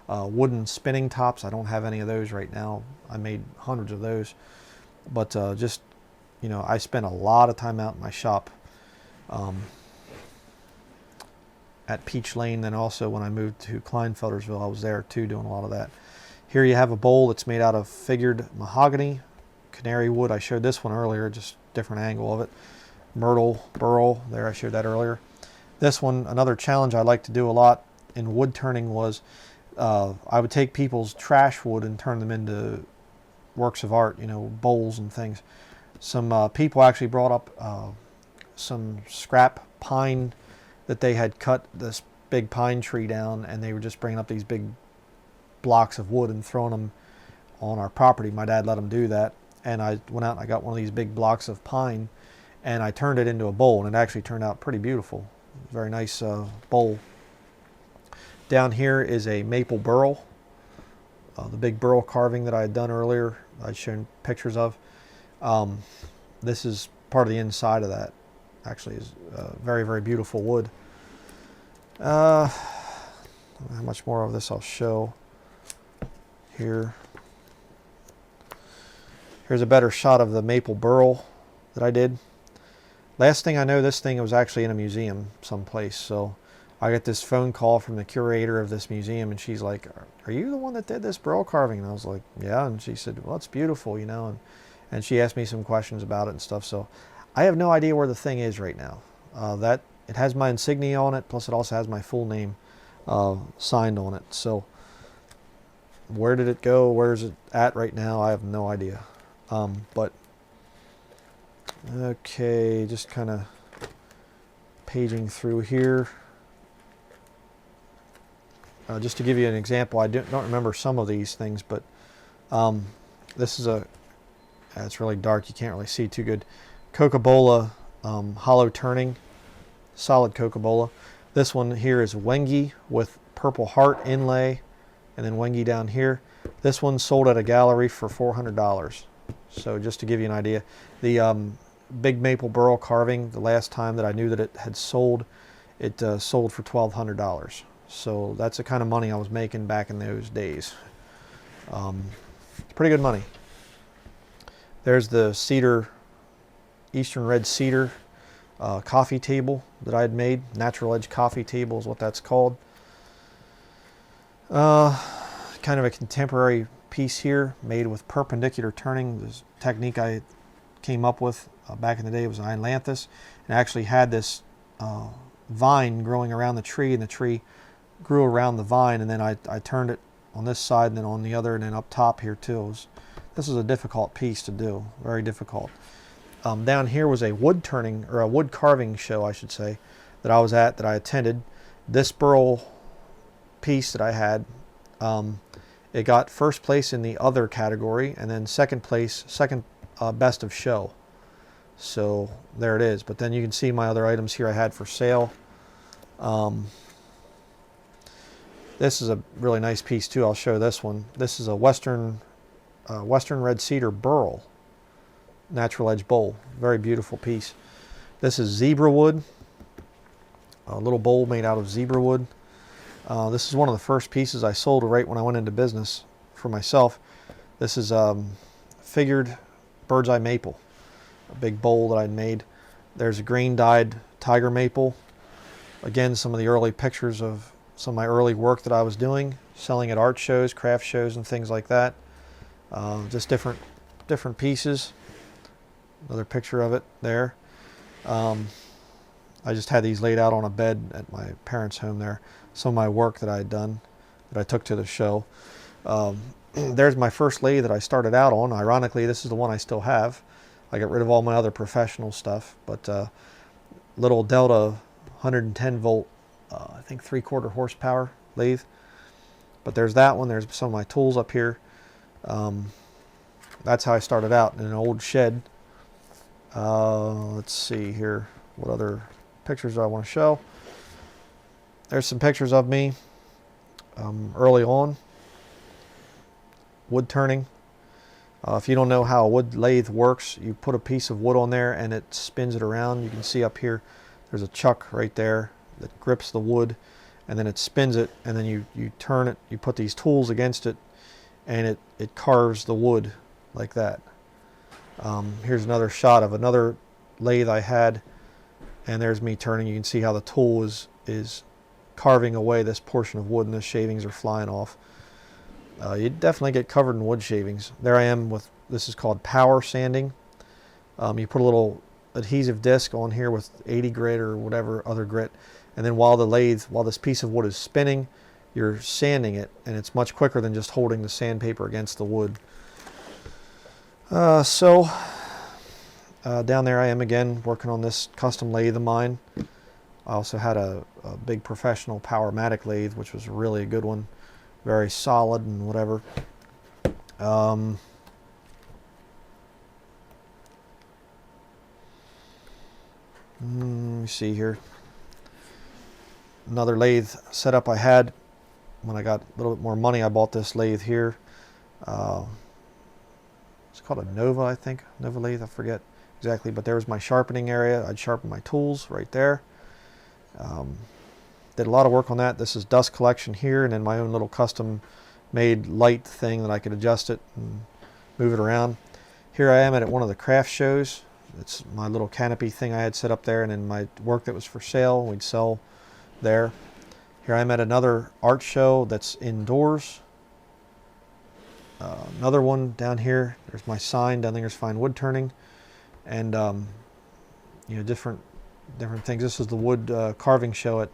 of wooden spinning tops. I don't have any of those right now. I made hundreds of those. But just, you know, I spent a lot of time out in my shop at Peach Lane. Then also when I moved to Kleinfeldersville, I was there too doing a lot of that. Here you have a bowl that's made out of figured mahogany, canary wood. I showed this one earlier, just different angle of it. Myrtle, burl, there I showed that earlier. This one, another challenge I like to do a lot in wood turning was I would take people's trash wood and turn them into works of art, you know, bowls and things. Some people actually brought up some scrap pine that they had cut this big pine tree down, and they were just bringing up these big blocks of wood and throwing them on our property. My dad let them do that, and I went out and I got one of these big blocks of pine, and I turned it into a bowl, and it actually turned out pretty beautiful. Very nice bowl. Down here is a maple burl, the big burl carving that I had done earlier. I'd shown pictures of. This is part of the inside of that. Actually, is very, very beautiful wood. How much more of this I'll show here. Here's a better shot of the maple burl that I did. Last thing I know, this thing was actually in a museum someplace. So I got this phone call from the curator of this museum, and she's like, "Are you the one that did this burl carving?" And I was like, "Yeah." And she said, "Well, it's beautiful, you know." And she asked me some questions about it and stuff. So I have no idea where the thing is right now. That it has my insignia on it, plus it also has my full name signed on it. So where did it go? Where is it at right now? I have no idea. But okay, just kind of paging through here. Just to give you an example, I don't remember some of these things, but this is it's really dark, you can't really see too good. Coca-Cola hollow turning, solid Coca-Cola. This one here is Wengi with purple heart inlay, and then Wengi down here. This one sold at a gallery for $400. So just to give you an idea, the big maple burl carving, the last time that I knew that it had sold, it sold for $1,200. So that's the kind of money I was making back in those days. It's pretty good money. There's the cedar, Eastern red cedar coffee table that I had made. Natural edge coffee table is what that's called. Kind of a contemporary piece here made with perpendicular turning. This technique I came up with back in the day was an ailanthus, and actually had this vine growing around the tree, and the tree grew around the vine, and then I turned it on this side and then on the other, and then up top here too. This is a difficult piece to do, very difficult. Down here was a wood turning, or a wood carving show, I should say, that I was at, that I attended. This burl piece that I had, it got first place in the other category, and then second place, second best of show. So there it is. But then you can see my other items here I had for sale. This is a really nice piece too. I'll show this one. This is a Western red cedar burl, natural edge bowl. Very beautiful piece. This is zebra wood, a little bowl made out of zebra wood. This is one of the first pieces I sold right when I went into business for myself. This is figured bird's eye maple, a big bowl that I'd made. There's a grain dyed tiger maple. Again, some of the early pictures of some of my early work that I was doing, selling at art shows, craft shows, and things like that. Just different pieces. Another picture of it there. I just had these laid out on a bed at my parents' home there. Some of my work that I had done that I took to the show. There's my first lathe that I started out on. Ironically, this is the one I still have. I got rid of all my other professional stuff, but little Delta 110 volt, I think 3/4 horsepower lathe. But there's that one. There's some of my tools up here. That's how I started out, in an old shed. Let's see here. What other pictures do I want to show? There's some pictures of me early on. Wood turning. If you don't know how a wood lathe works, you put a piece of wood on there and it spins it around. You can see up here, there's a chuck right there that grips the wood, and then it spins it, and then you turn it, you put these tools against it, and it carves the wood like that. Here's another shot of another lathe I had, and there's me turning. You can see how the tool is carving away this portion of wood, and the shavings are flying off. You definitely get covered in wood shavings. There I am with, this is called power sanding. You put a little adhesive disc on here with 80 grit or whatever other grit, and then while this piece of wood is spinning, you're sanding it, and it's much quicker than just holding the sandpaper against the wood. Down there I am again working on this custom lathe of mine. I also had a big professional Powermatic lathe, which was really a good one, very solid and whatever. Let me see here. Another lathe setup I had when I got a little bit more money. I bought this lathe here. It's called a Nova, I think. Nova lathe, I forget exactly. But there was my sharpening area. I'd sharpen my tools right there. Did a lot of work on that. This is dust collection here, and then my own little custom made light thing that I could adjust it and move it around. Here I am at one of the craft shows. It's my little canopy thing I had set up there, and then my work that was for sale, we'd sell there. Here I'm at another art show that's indoors. Another one down here. There's my sign, Denlinger's Fine Wood Turning, and you know, different things. This is the wood carving show at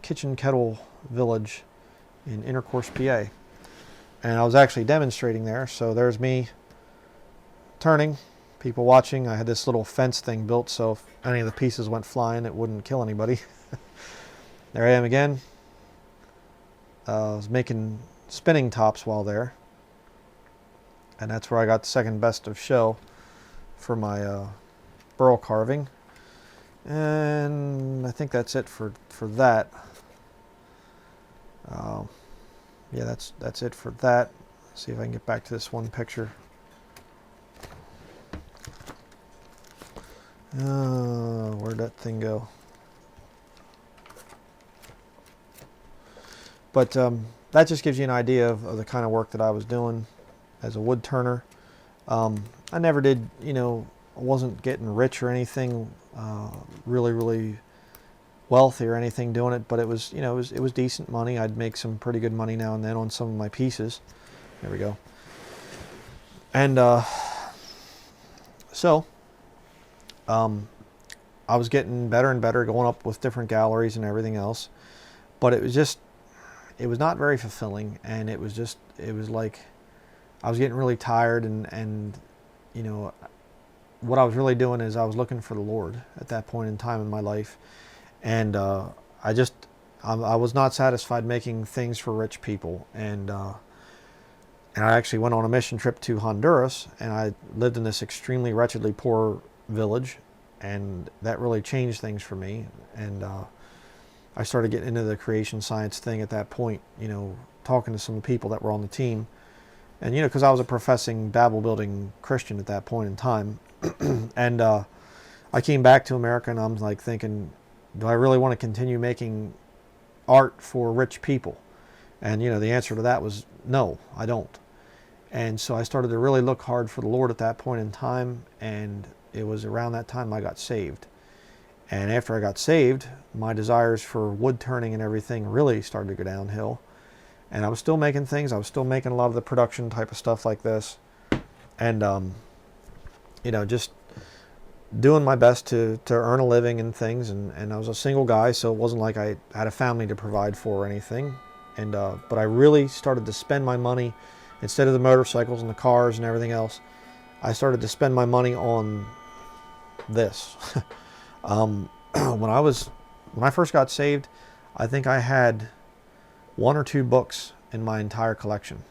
Kitchen Kettle Village in Intercourse, PA, and I was actually demonstrating there. So there's me turning, people watching. I had this little fence thing built, so if any of the pieces went flying, it wouldn't kill anybody. There I am again. I was making spinning tops while there, and that's where I got the second best of show for my burl carving. And I think that's it for that. Yeah, that's it for that. Let's see if I can get back to this one picture. Where'd that thing go? But that just gives you an idea of the kind of work that I was doing as a wood turner. I never did, you know, I wasn't getting rich or anything, really wealthy or anything doing it, but it was, you know, it was decent money. I'd make some pretty good money now and then on some of my pieces. There we go. And so I was getting better and better, going up with different galleries and everything else, but it was not very fulfilling, and it was like I was getting really tired, and you know, what I was really doing is I was looking for the Lord at that point in time in my life, and I was not satisfied making things for rich people, and I actually went on a mission trip to Honduras, and I lived in this extremely wretchedly poor village, and that really changed things for me. And I started getting into the creation science thing at that point, you know, talking to some of the people that were on the team. And, you know, because I was a professing Bible building Christian at that point in time. And I came back to America and I'm like thinking, do I really want to continue making art for rich people? And, you know, the answer to that was no, I don't. And so I started to really look hard for the Lord at that point in time. And it was around that time I got saved. And after I got saved, my desires for wood turning and everything really started to go downhill. And I was still making things. I was still making a lot of the production type of stuff like this. And, you know, just doing my best to earn a living and things. And I was a single guy, so it wasn't like I had a family to provide for or anything. And but I really started to spend my money, instead of the motorcycles and the cars and everything else, I started to spend my money on this. When I first got saved, I think I had 1 or 2 books in my entire collection.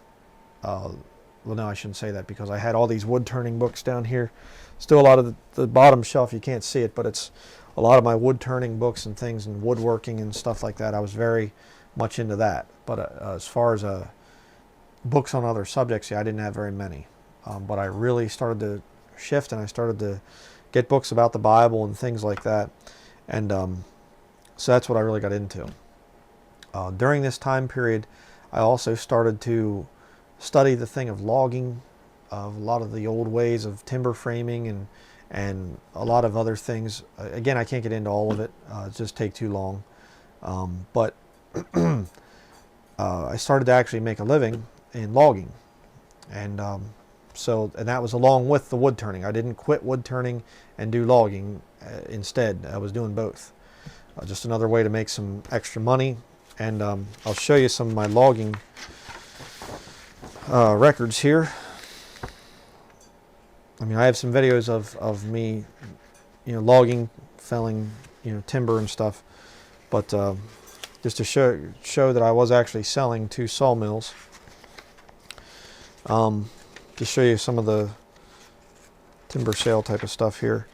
Well, no, I shouldn't say that, because I had all these wood turning books down here. Still a lot of the bottom shelf, you can't see it, but it's a lot of my wood turning books and things and woodworking and stuff like that. I was very much into that. But as far as books on other subjects, yeah, I didn't have very many. But I really started to shift, and I started to get books about the Bible and things like that. And so that's what I really got into. During this time period, I also started to study the thing of logging, of a lot of the old ways of timber framing and a lot of other things. Again, I can't get into all of it. It just take too long. But I started to actually make a living in logging. And and that was along with the wood turning. I didn't quit wood turning and do logging. Instead, I was doing both. Just another way to make some extra money. And I'll show you some of my logging records here. I mean, I have some videos of me, you know, logging, felling, you know, timber and stuff. But just to show that I was actually selling to sawmills. To show you some of the timber sale type of stuff here.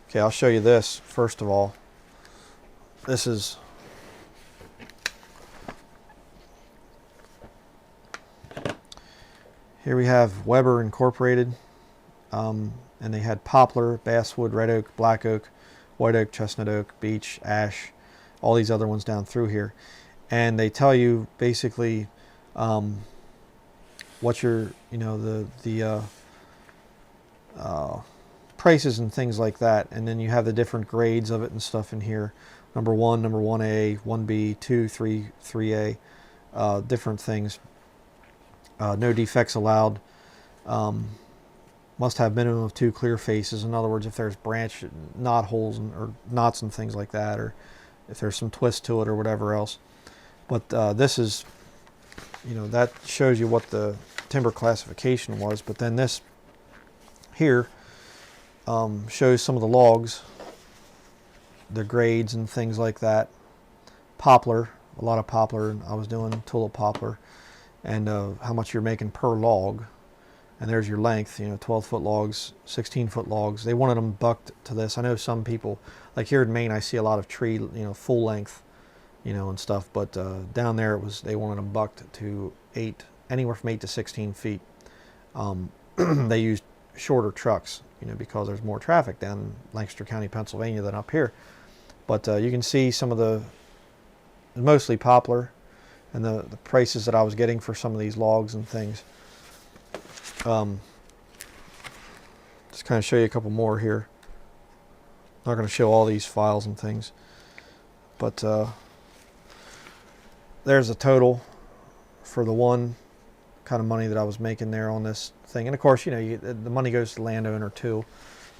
Okay, I'll show you this first of all. This is here we have Weber Incorporated, and they had poplar, basswood, red oak, black oak, white oak, chestnut oak, beech, ash, all these other ones down through here, and they tell you basically what your, you know, the prices and things like that, and then you have the different grades of it and stuff in here. Number 1, number 1A, 1B, 2, 3, 3A, different things. No defects allowed. Must have minimum of 2 clear faces. In other words, if there's branch knot holes or knots and things like that, or if there's some twist to it or whatever else. But this is, you know, that shows you what the timber classification was. But then this here shows some of the logs, the grades and things like that. Poplar, a lot of poplar. I was doing tulip poplar, and how much you're making per log. And there's your length, you know, 12-foot logs, 16-foot logs. They wanted them bucked to this. I know some people, like here in Maine, I see a lot of tree, you know, full length, you know, and stuff. But down there, they wanted them bucked to anywhere from 8 to 16 feet. They used shorter trucks, you know, because there's more traffic down in Lancaster County, Pennsylvania than up here. But you can see some of the, mostly poplar, and the prices that I was getting for some of these logs and things. Just kind of show you a couple more here. Not going to show all these files and things, but there's a total for the one kind of money that I was making there on this thing. And of course, you know, the money goes to the landowner too,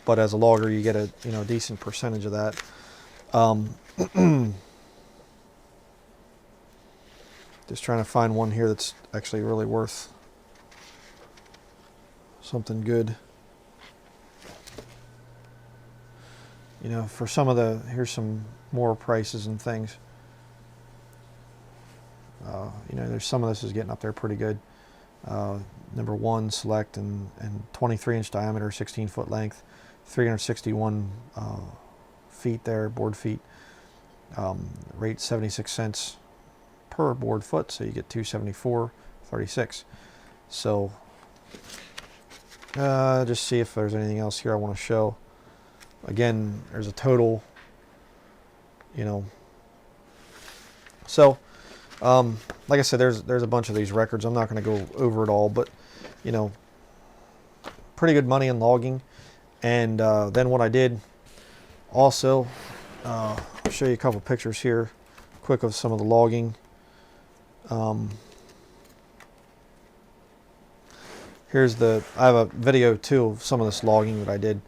but as a logger, you get a, you know, decent percentage of that. Just trying to find one here that's actually really worth something good. You know, for some of the, here's some more prices and things. there's some of this is getting up there pretty good. Number 1 select and 23-inch diameter, 16-foot length, 361 feet there, board feet. Rate 76 cents per board foot, so you get 274.36. So just see if there's anything else here I want to show. Again, there's a total, so like I said, there's a bunch of these records. I'm not going to go over it all, but pretty good money in logging. And then what I did also, I'll show you a couple pictures here quick of some of the logging. I have a video too of some of this logging that I did.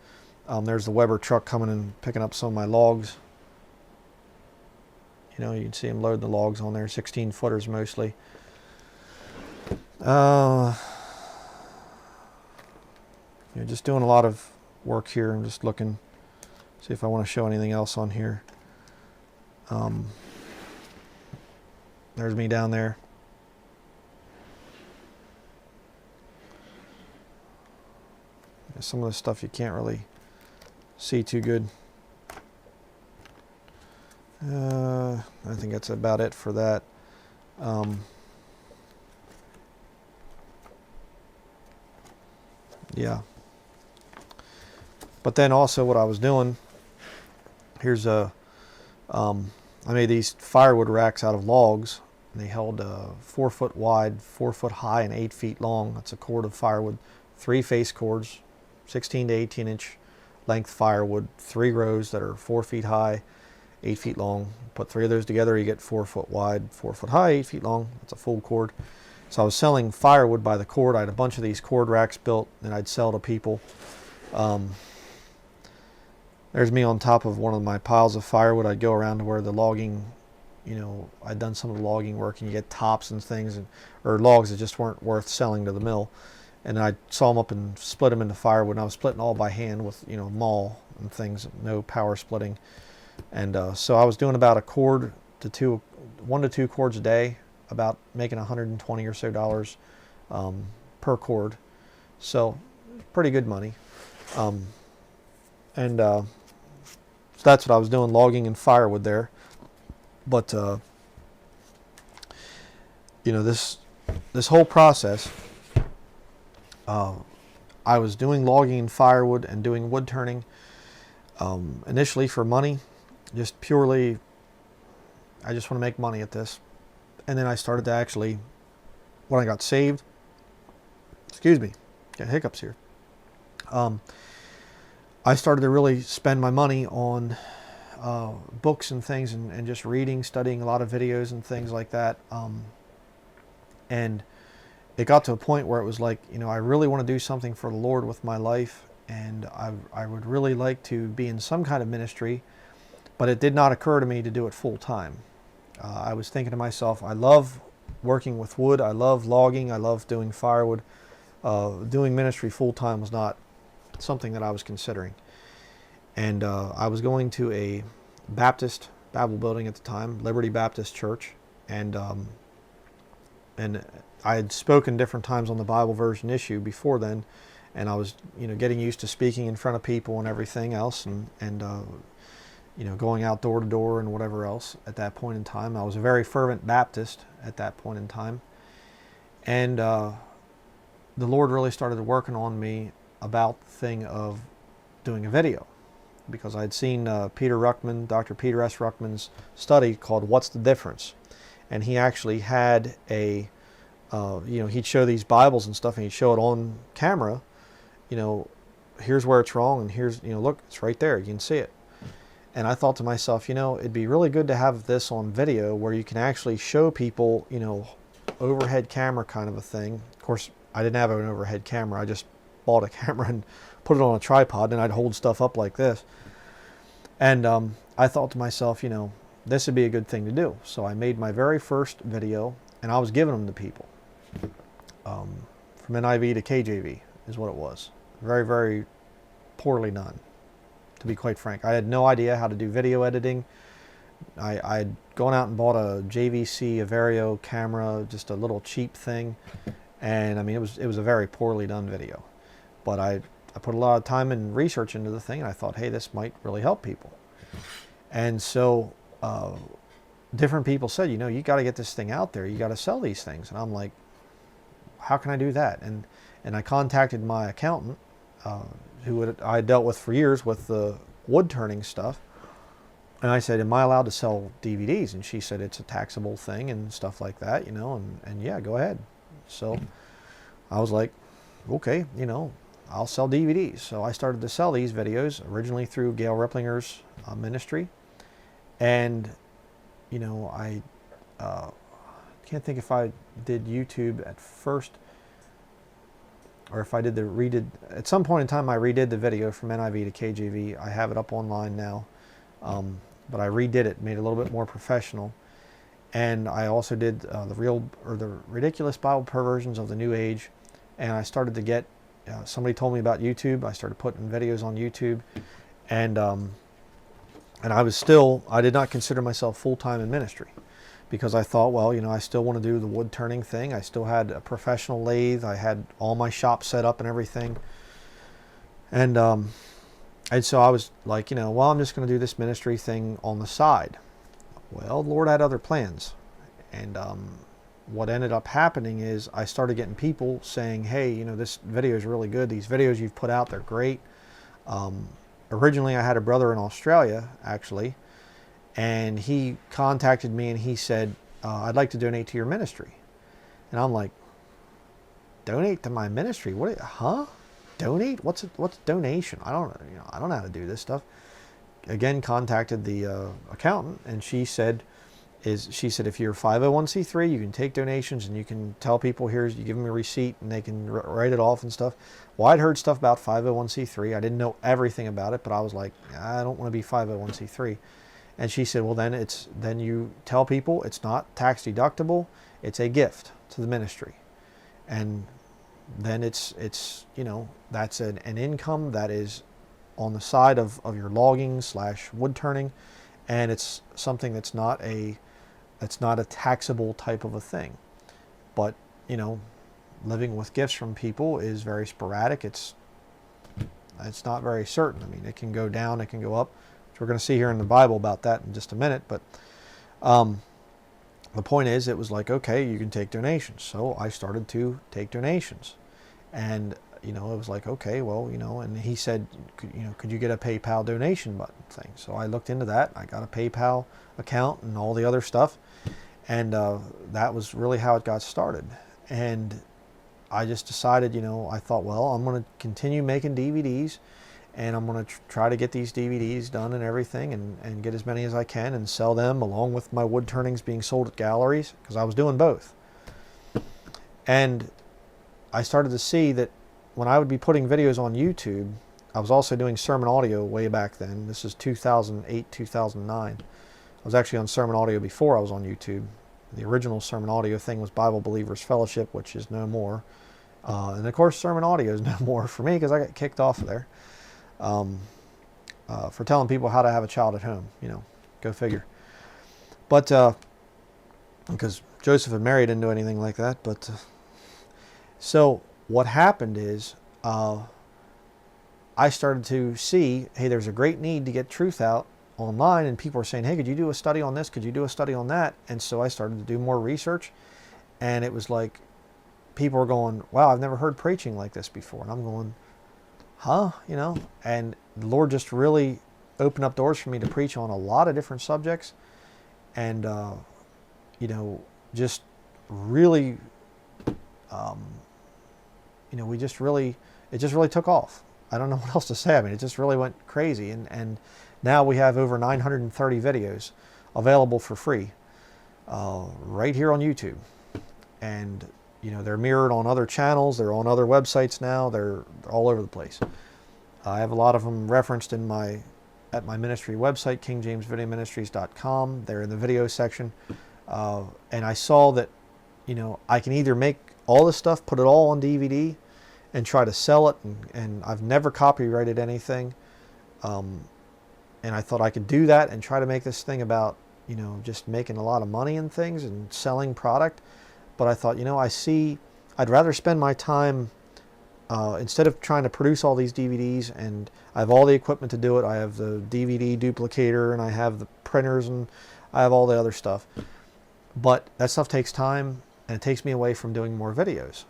There's the Weber truck coming and picking up some of my logs. You can see him loading the logs on there, 16 footers mostly. Just doing a lot of work here. I'm just looking, see if I want to show anything else on here. There's me down there. Some of the stuff you can't really see too good. I think that's about it for that. Yeah. But then also what I was doing, here's I made these firewood racks out of logs. And they held 4 foot wide, 4 foot high, and 8 feet long. That's a cord of firewood. 3 face cords, 16 to 18 inch length firewood, 3 rows that are 4 feet high, 8 feet long. Put 3 of those together, you get 4 foot wide, 4 foot high, 8 feet long. That's a full cord. So I was selling firewood by the cord. I had a bunch of these cord racks built, and I'd sell to people. There's me on top of one of my piles of firewood. I'd go around to where the logging, I'd done some of the logging work, and you get tops and things, or logs that just weren't worth selling to the mill. And I saw them up and split them into firewood. And I was splitting all by hand with, maul and things, no power splitting. And so I was doing about one to two cords a day, about making $120 or so per cord. So pretty good money. So that's what I was doing, logging and firewood there. But this whole process, I was doing logging and firewood and doing wood turning initially for money, just purely, I just want to make money at this. And then I started to actually, when I got saved, excuse me, got hiccups here. I started to really spend my money on books and things, and just reading, studying a lot of videos and things like that. And it got to a point where it was like, I really want to do something for the Lord with my life, and I would really like to be in some kind of ministry, but it did not occur to me to do it full time. I was thinking to myself, I love working with wood, I love logging, I love doing firewood. Doing ministry full time was not something that I was considering. And I was going to a Baptist Bible building at the time, Liberty Baptist Church, and I had spoken different times on the Bible version issue before then, and I was getting used to speaking in front of people and everything else, and going out door to door and whatever else at that point in time. I was a very fervent Baptist at that point in time, and the Lord really started working on me about the thing of doing a video, because I'd seen Dr. Peter S. Ruckman's study called "What's the Difference?" And he actually had a, he'd show these Bibles and stuff, and he'd show it on camera. Here's where it's wrong, and here's, look, it's right there, you can see it. And I thought to myself, it'd be really good to have this on video where you can actually show people, overhead camera kind of a thing. Of course, I didn't have an overhead camera. I just bought a camera and put it on a tripod, and I'd hold stuff up like this. And I thought to myself, this would be a good thing to do. So I made my very first video, and I was giving them to people. From NIV to KJV is what it was. Very, very poorly done, to be quite frank. I had no idea how to do video editing. I gone out and bought a JVC Averio camera, just a little cheap thing, and I mean it was a very poorly done video, but I put a lot of time and research into the thing, and I thought, hey, this might really help people. And so different people said, you know, you got to get this thing out there, you got to sell these things. And I'm like, how can I do that? And I contacted my accountant, who I dealt with for years with the wood turning stuff. And I said, am I allowed to sell DVDs? And she said, it's a taxable thing and stuff like that, you know, and yeah, go ahead. So I was like, okay, you know, I'll sell DVDs. So I started to sell these videos originally through Gail Riplinger's ministry. And, you know, I can't think if I did YouTube at first, or if I did at some point in time I redid the video from NIV to KJV. I have it up online now, but I redid it, made it a little bit more professional. And I also did the ridiculous Bible perversions of the New Age. And I started to get, somebody told me about YouTube. I started putting videos on YouTube, and I did not consider myself full-time in ministry, because I thought, well, you know, I still want to do the wood turning thing. I still had a professional lathe. I had all my shop set up and everything. And so I was like, you know, well, I'm just going to do this ministry thing on the side. Well, the Lord had other plans. And what ended up happening is I started getting people saying, hey, you know, this video is really good. These videos you've put out, they're great. Originally, I had a brother in Australia, actually, and he contacted me and he said, I'd like to donate to your ministry. And I'm like, donate to my ministry? What? Huh? Donate? What's donation? I don't know how to do this stuff. Again, contacted the accountant, and she said, if you're 501c3, you can take donations and you can tell people, you give them a receipt and they can write it off and stuff. Well, I'd heard stuff about 501c3. I didn't know everything about it, but I was like, I don't want to be 501c3. And she said, well, then you tell people it's not tax deductible. It's a gift to the ministry. And then it's you know, that's an income that is on the side of your logging / wood turning. And it's something that's not a taxable type of a thing. But, you know, living with gifts from people is very sporadic. It's not very certain. I mean, it can go down, it can go up, which we're going to see here in the Bible about that in just a minute. But the point is, it was like, okay, you can take donations. So I started to take donations. And, you know, it was like, okay, well, you know, and he said, could you get a PayPal donation button thing? So I looked into that. I got a PayPal account and all the other stuff. And that was really how it got started. And I just decided, you know, I thought, well, I'm going to continue making DVDs, and I'm going to try to get these DVDs done and everything, and get as many as I can and sell them along with my wood turnings being sold at galleries, because I was doing both. And I started to see that when I would be putting videos on YouTube, I was also doing sermon audio way back then. This is 2008, 2009. I was actually on sermon audio before I was on YouTube. The original sermon audio thing was Bible Believers Fellowship, which is no more. And of course, sermon audio is no more for me, because I got kicked off of there for telling people how to have a child at home. You know, go figure. But because Joseph and Mary didn't do anything like that. But so what happened is I started to see, hey, there's a great need to get truth out online, and people were saying, hey, could you do a study on this? Could you do a study on that? And so I started to do more research, and it was like people were going, wow, I've never heard preaching like this before. And I'm going, huh? You know, and the Lord just really opened up doors for me to preach on a lot of different subjects, and you know, just really you know, it just really took off. I don't know what else to say. I mean, it just really went crazy. And now we have over 930 videos available for free right here on YouTube. And, you know, they're mirrored on other channels. They're on other websites now. They're all over the place. I have a lot of them referenced at my ministry website, kingjamesvideoministries.com. They're in the video section. And I saw that, you know, I can either make all this stuff, put it all on DVD, and try to sell it. And I've never copyrighted anything. And I thought I could do that and try to make this thing about, just making a lot of money and things and selling product. But I thought, I'd rather spend my time, instead of trying to produce all these DVDs, and I have all the equipment to do it. I have the DVD duplicator, and I have the printers, and I have all the other stuff. But that stuff takes time, and it takes me away from doing more videos.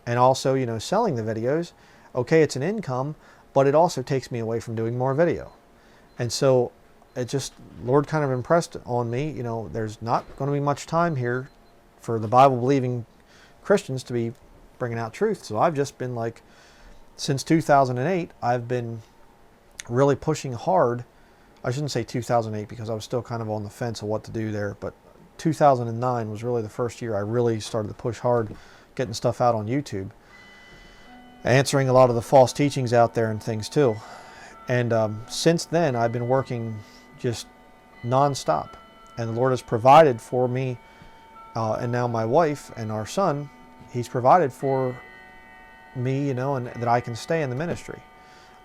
And also, selling the videos, okay, it's an income, but it also takes me away from doing more video. And so Lord kind of impressed on me, there's not going to be much time here for the Bible-believing Christians to be bringing out truth. So I've just been since 2008, I've been really pushing hard. I shouldn't say 2008 because I was still kind of on the fence of what to do there, but 2009 was really the first year I really started to push hard, getting stuff out on YouTube, answering a lot of the false teachings out there and things too. And since then, I've been working just nonstop, and the Lord has provided for me, and now my wife and our son. He's provided for me, and that I can stay in the ministry.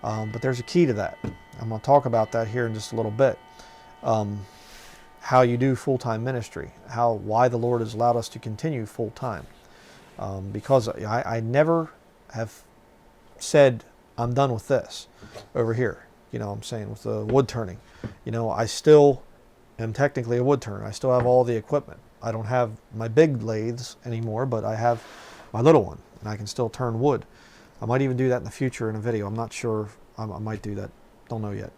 But there's a key to that. I'm going to talk about that here in just a little bit. How you do full-time ministry, why the Lord has allowed us to continue full-time. Because I never have said, I'm done with this over here. I'm saying with the wood turning. I still am technically a wood turner. I still have all the equipment. I don't have my big lathes anymore, but I have my little one, and I can still turn wood. I might even do that in the future in a video. I'm not sure. I might do that. Don't know yet.